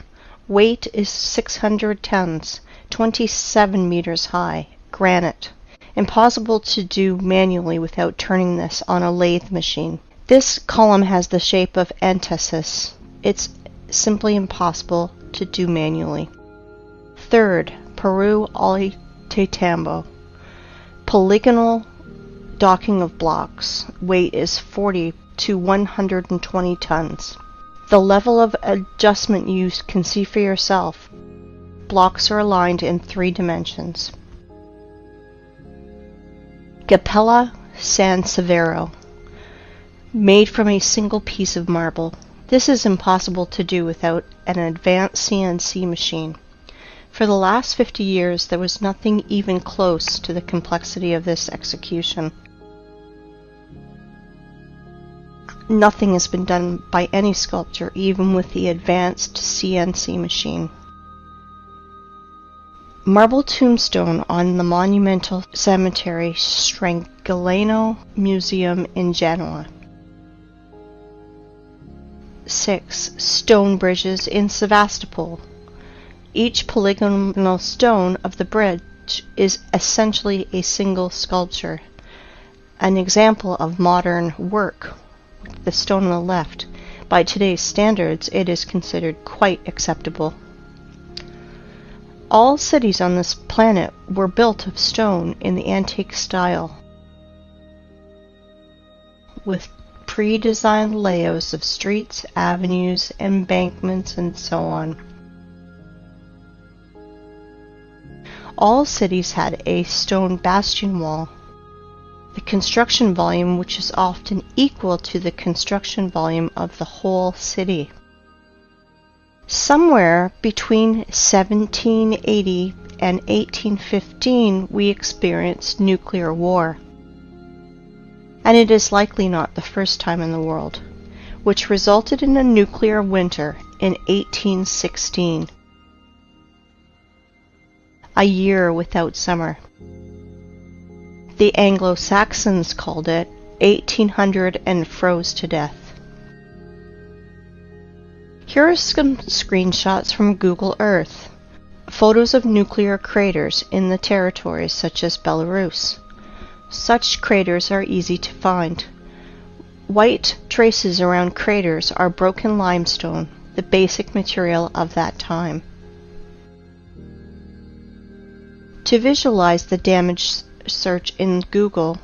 Weight is 600 tons, 27 meters high, granite. Impossible to do manually without turning this on a lathe machine. This column has the shape of entasis. It's simply impossible to do manually. Third, Peru Ollantaytambo. Polygonal docking of blocks. Weight is 40 to 120 tons. The level of adjustment you can see for yourself. Blocks are aligned in 3 dimensions. Capella San Severo. Made from a single piece of marble. This is impossible to do without an advanced CNC machine. For the last 50 years, there was nothing even close to the complexity of this execution. Nothing has been done by any sculptor, even with the advanced CNC machine. Marble tombstone on the monumental cemetery Strangliano Museum in Genoa. 6. Stone bridges in Sevastopol. Each polygonal stone of the bridge is essentially a single sculpture. An example of modern work, the stone on the left. By today's standards, it is considered quite acceptable. All cities on this planet were built of stone in the antique style, with pre-designed layouts of streets, avenues, embankments, and so on. All cities had a stone bastion wall, the construction volume which is often equal to the construction volume of the whole city. Somewhere between 1780 and 1815 we experienced nuclear war. And it is likely not the first time in the world, which resulted in a nuclear winter in 1816. A year without summer. The Anglo-Saxons called it 1800 and froze to death. Here are some screenshots from Google Earth. Photos of nuclear craters in the territories such as Belarus. Such craters are easy to find. White traces around craters are broken limestone, the basic material of that time. To visualize the damage, search in Google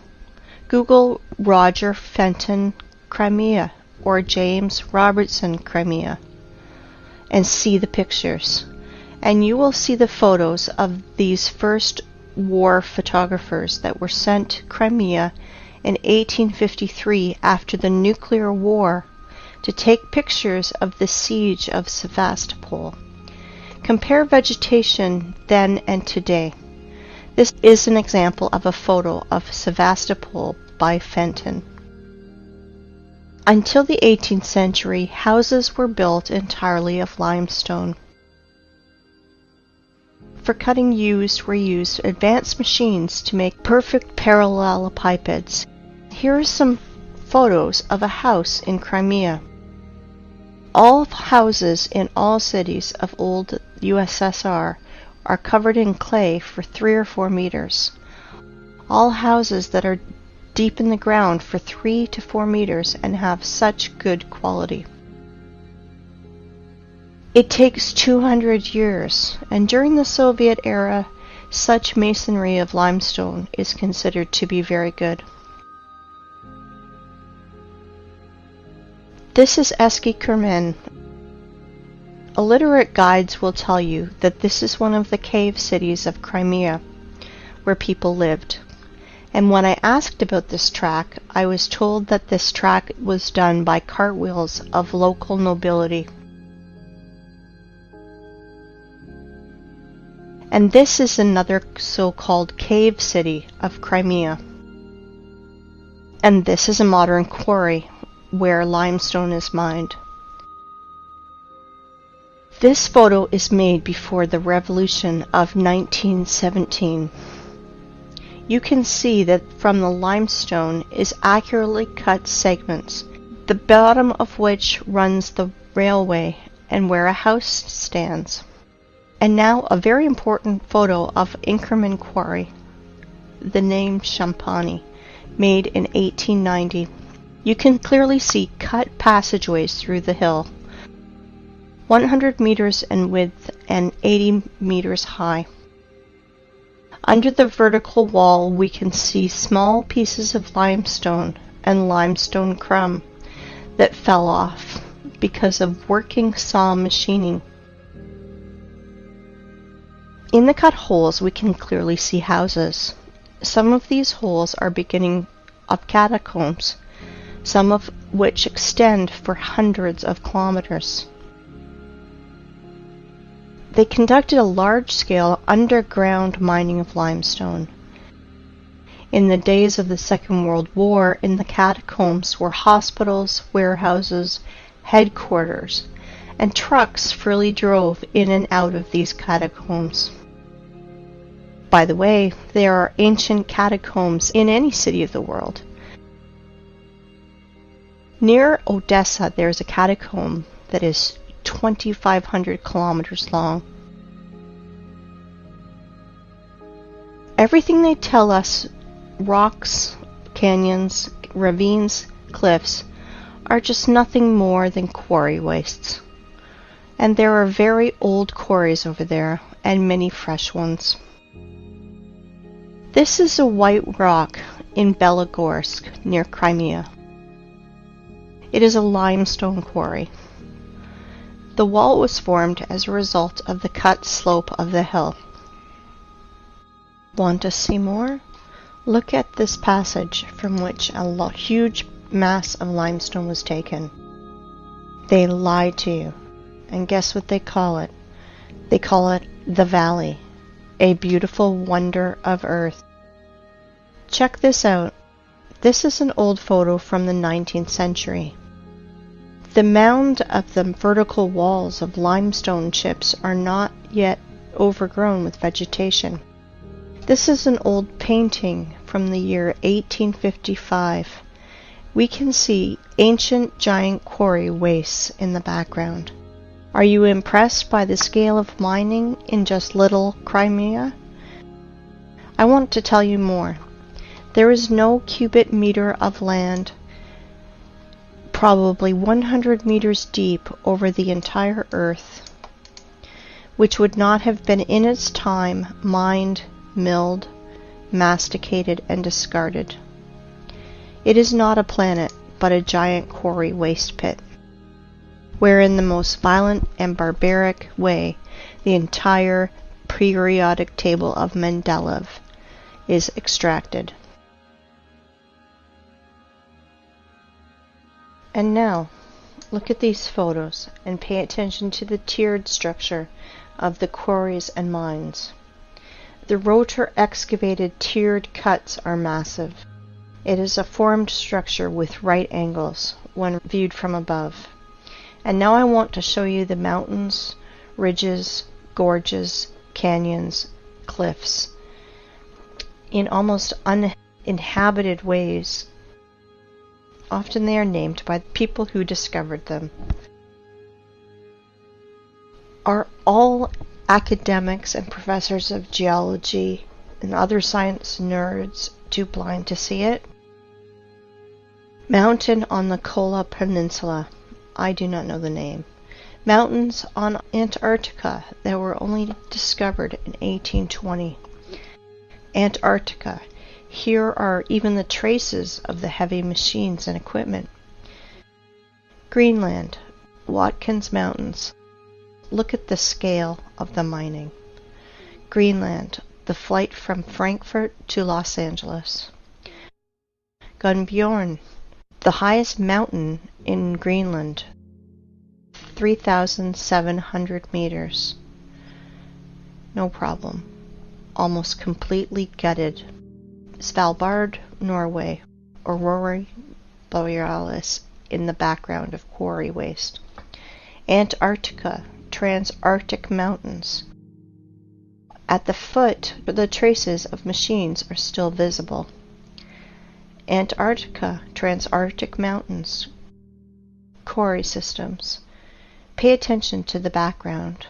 Roger Fenton Crimea or James Robertson Crimea and see the pictures. And you will see the photos of these first war photographers that were sent to Crimea in 1853 after the nuclear war to take pictures of the siege of Sevastopol. Compare vegetation then and today. This is an example of a photo of Sevastopol by Fenton. Until the 18th century, houses were built entirely of limestone. for cutting were used advanced machines to make perfect parallelepipeds. Here are some photos of a house in Crimea. All houses in all cities of old USSR are covered in clay for 3 or 4 meters. All houses that are deep in the ground for 3 to 4 meters and have such good quality. It takes 200 years, and during the Soviet era, such masonry of limestone is considered to be very good. This is Eski Kurmen. Illiterate guides will tell you that this is one of the cave cities of Crimea where people lived. And when I asked about this track, I was told that this track was done by cartwheels of local nobility. And this is another so-called cave city of Crimea. And this is a modern quarry where limestone is mined. This photo is made before the revolution of 1917. You can see that from the limestone is accurately cut segments, the bottom of which runs the railway and where a house stands. And now a very important photo of Inkerman Quarry, the name Champani, made in 1890. You can clearly see cut passageways through the hill, 100 meters in width and 80 meters high. Under the vertical wall we can see small pieces of limestone and limestone crumb that fell off because of working saw machining. In the cut holes we can clearly see houses. Some of these holes are beginning of catacombs, some of which extend for hundreds of kilometers. They conducted a large-scale underground mining of limestone. In the days of the Second World War, in the catacombs were hospitals, warehouses, headquarters, and trucks freely drove in and out of these catacombs. By the way, there are ancient catacombs in any city of the world. Near Odessa, there is a catacomb that is 2,500 kilometers long. Everything they tell us, rocks, canyons, ravines, cliffs, are just nothing more than quarry wastes. And there are very old quarries over there, and many fresh ones. This is a white rock in Belogorsk, near Crimea. It is a limestone quarry. The wall was formed as a result of the cut slope of the hill. Want to see more? Look at this passage from which a huge mass of limestone was taken. They lied to you. And guess what they call it? They call it the Valley, a beautiful wonder of earth. Check this out. This is an old photo from the 19th century. The mound of the vertical walls of limestone chips are not yet overgrown with vegetation. This is an old painting from the year 1855. We can see ancient giant quarry wastes in the background. Are you impressed by the scale of mining in just little Crimea? I want to tell you more. There is no cubic meter of land probably 100 meters deep over the entire earth, which would not have been in its time mined, milled, masticated, and discarded. It is not a planet, but a giant quarry waste pit, where in the most violent and barbaric way the entire periodic table of Mendeleev is extracted. And now, look at these photos and pay attention to the tiered structure of the quarries and mines. The rotor excavated tiered cuts are massive. It is a formed structure with right angles when viewed from above. And now I want to show you the mountains, ridges, gorges, canyons, cliffs, in almost uninhabited ways. Often they are named by the people who discovered them. Are all academics and professors of geology and other science nerds too blind to see it? Mountain on the Kola Peninsula. I do not know the name. Mountains on Antarctica that were only discovered in 1820. Antarctica. Here are even the traces of the heavy machines and equipment. Greenland. Watkins Mountains. Look at the scale of the mining. Greenland. The flight from Frankfurt to Los Angeles. Gunbjorn. The highest mountain in Greenland. 3,700 meters. No problem. Almost completely gutted. Svalbard, Norway. Aurora Borealis in the background of quarry waste. Antarctica, Transantarctic Mountains. At the foot, the traces of machines are still visible. Antarctica, Transantarctic Mountains. Quarry systems. Pay attention to the background.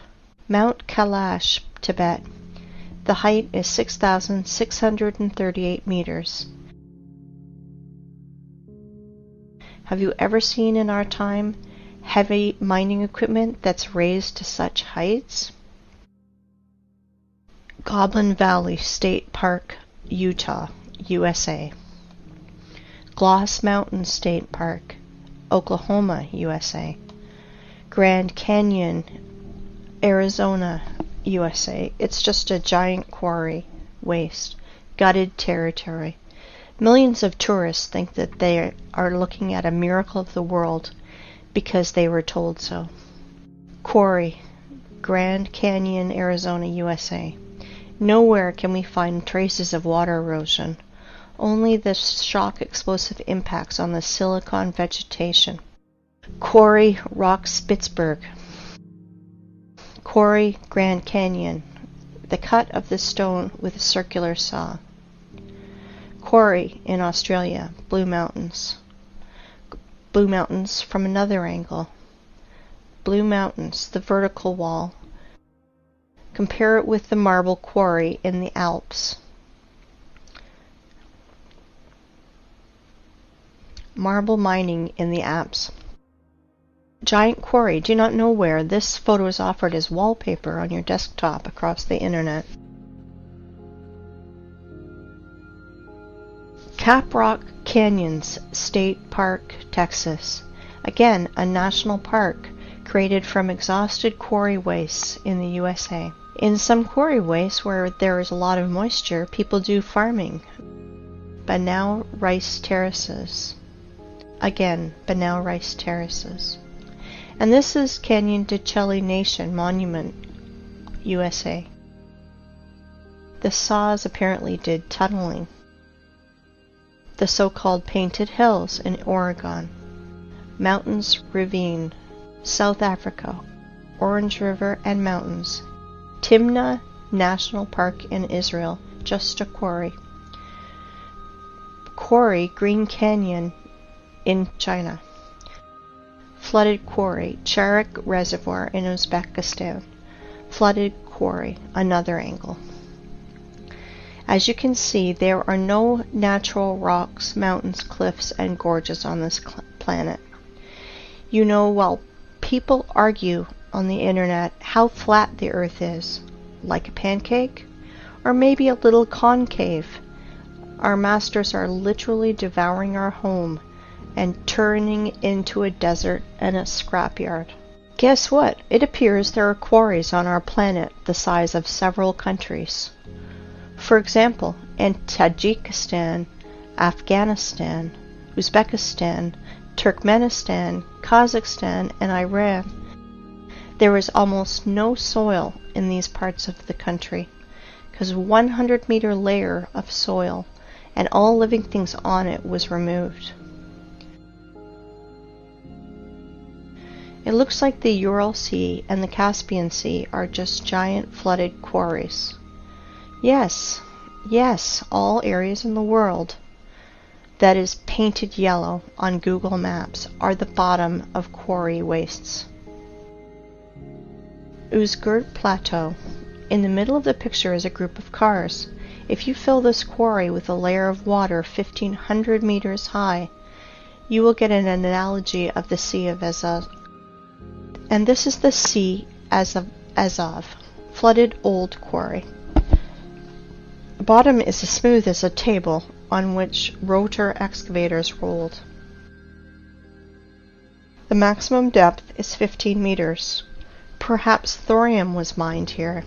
Mount Kailash, Tibet. The height is 6,638 meters. Have you ever seen in our time heavy mining equipment that's raised to such heights? Goblin Valley State Park, Utah, USA. Gloss Mountain State Park, Oklahoma, USA. Grand Canyon, Arizona, USA. It's just a giant quarry waste, gutted territory. Millions of tourists think that they are looking at a miracle of the world because they were told so. Quarry, Grand Canyon, Arizona, USA. Nowhere can we find traces of water erosion, only the shock explosive impacts on the silicon vegetation. Quarry, Rock Spitzberg. Quarry, Grand Canyon. The cut of the stone with a circular saw. Quarry in Australia, Blue Mountains. Blue Mountains from another angle. Blue Mountains, the vertical wall. Compare it with the marble quarry in the Alps. Marble mining in the Alps. Giant quarry. Do not know where. This photo is offered as wallpaper on your desktop across the internet. Caprock Canyons State Park, Texas. Again, a national park created from exhausted quarry wastes in the USA. In some quarry wastes where there is a lot of moisture, people do farming. Banao rice terraces. Again, Banao rice terraces. And this is Canyon de Chelly Nation Monument, USA. The saws apparently did tunneling. The so-called Painted Hills in Oregon. Mountains Ravine, South Africa. Orange River and Mountains. Timna National Park in Israel, just a quarry. Quarry, Green Canyon in China. Flooded quarry, Charak Reservoir in Uzbekistan. Flooded quarry, another angle. As you can see, there are no natural rocks, mountains, cliffs, and gorges on this planet. You know, while people argue on the internet how flat the earth is, like a pancake, or maybe a little concave, our masters are literally devouring our home and turning into a desert and a scrapyard. Guess what? It appears there are quarries on our planet the size of several countries. For example, in Tajikistan, Afghanistan, Uzbekistan, Turkmenistan, Kazakhstan, and Iran, there is almost no soil in these parts of the country, because a 100-meter layer of soil and all living things on it was removed. It looks like the Ural Sea and the Caspian Sea are just giant flooded quarries. Yes, yes, all areas in the world that is painted yellow on Google Maps are the bottom of quarry wastes. Uzgurt Plateau. In the middle of the picture is a group of cars. If you fill this quarry with a layer of water 1,500 meters high, you will get an analogy of the Sea of Azov. And this is the Sea of Azov, flooded old quarry. The bottom is as smooth as a table on which rotor excavators rolled. The maximum depth is 15 meters. Perhaps thorium was mined here.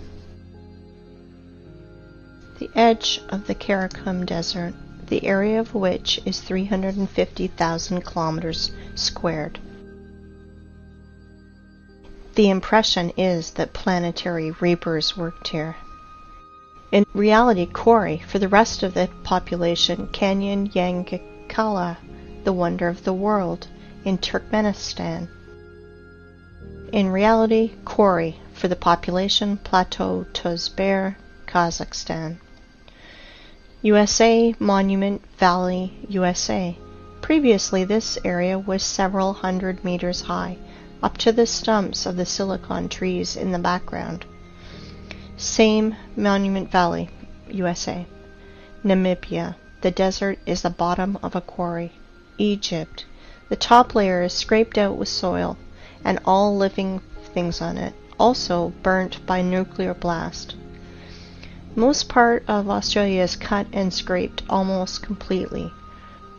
The edge of the Karakum Desert, the area of which is 350,000 kilometers squared. The impression is that planetary reapers worked here. In reality, Kori, for the rest of the population, Canyon Yangakala, the wonder of the world, in Turkmenistan. In reality, Kori, for the population, Plateau Tozber, Kazakhstan. USA Monument Valley, USA. Previously, this area was several hundred meters high, up to the stumps of the silicon trees in the background. Same Monument Valley, USA. Namibia. The desert is the bottom of a quarry. Egypt. The top layer is scraped out with soil and all living things on it, also burnt by nuclear blast. Most part of Australia is cut and scraped almost completely.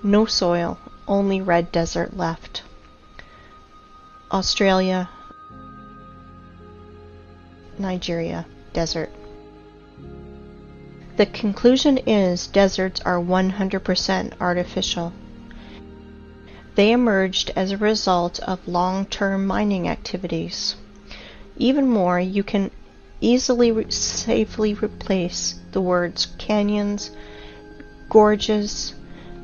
No soil, only red desert left. Australia, Nigeria, desert. The conclusion is deserts are 100% artificial. They emerged as a result of long-term mining activities. Even more, you can easily safely replace the words canyons, gorges,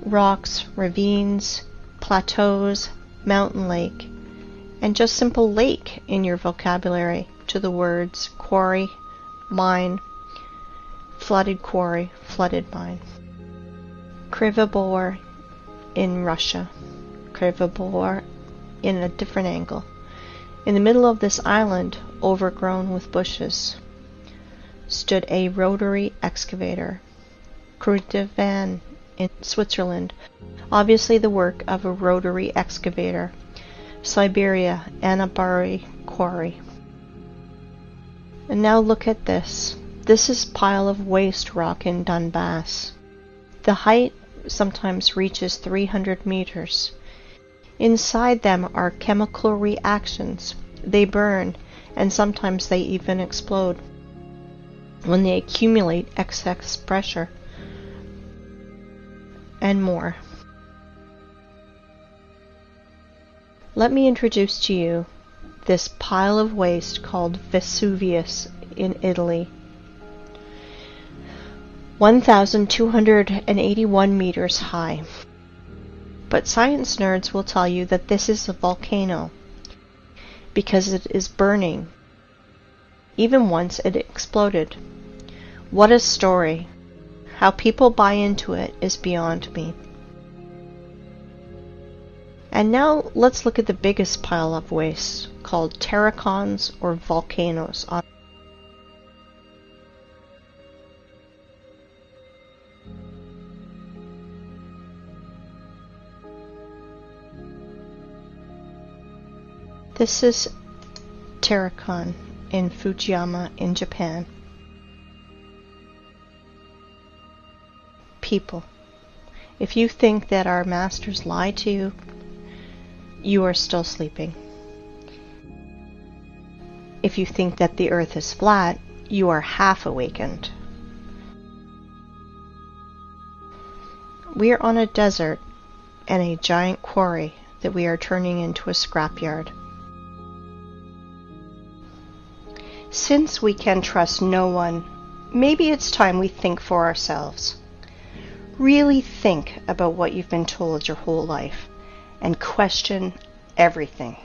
rocks, ravines, plateaus, mountain lake, and just simple lake in your vocabulary to the words quarry, mine, flooded quarry, flooded mine. Krivobor in Russia. Krivobor in a different angle. In the middle of this island, overgrown with bushes, stood a rotary excavator. Kruitvann in Switzerland, obviously the work of a rotary excavator. Siberia, Annabari Quarry. And now look at this. This is pile of waste rock in Donbass. The height sometimes reaches 300 meters. Inside them are chemical reactions. They burn, and sometimes they even explode when they accumulate excess pressure, and more. Let me introduce to you this pile of waste called Vesuvius in Italy. 1,281 meters high. But science nerds will tell you that this is a volcano because it is burning, even once it exploded. What a story! How people buy into it is beyond me. And now let's look at the biggest pile of waste, called terracons or volcanoes. This is Terracon in Fujiyama in Japan. People, if you think that our masters lie to you, you are still sleeping. If you think that the earth is flat, you are half awakened. We are on a desert and a giant quarry that we are turning into a scrapyard. Since we can trust no one, maybe it's time we think for ourselves. Really think about what you've been told your whole life and question everything.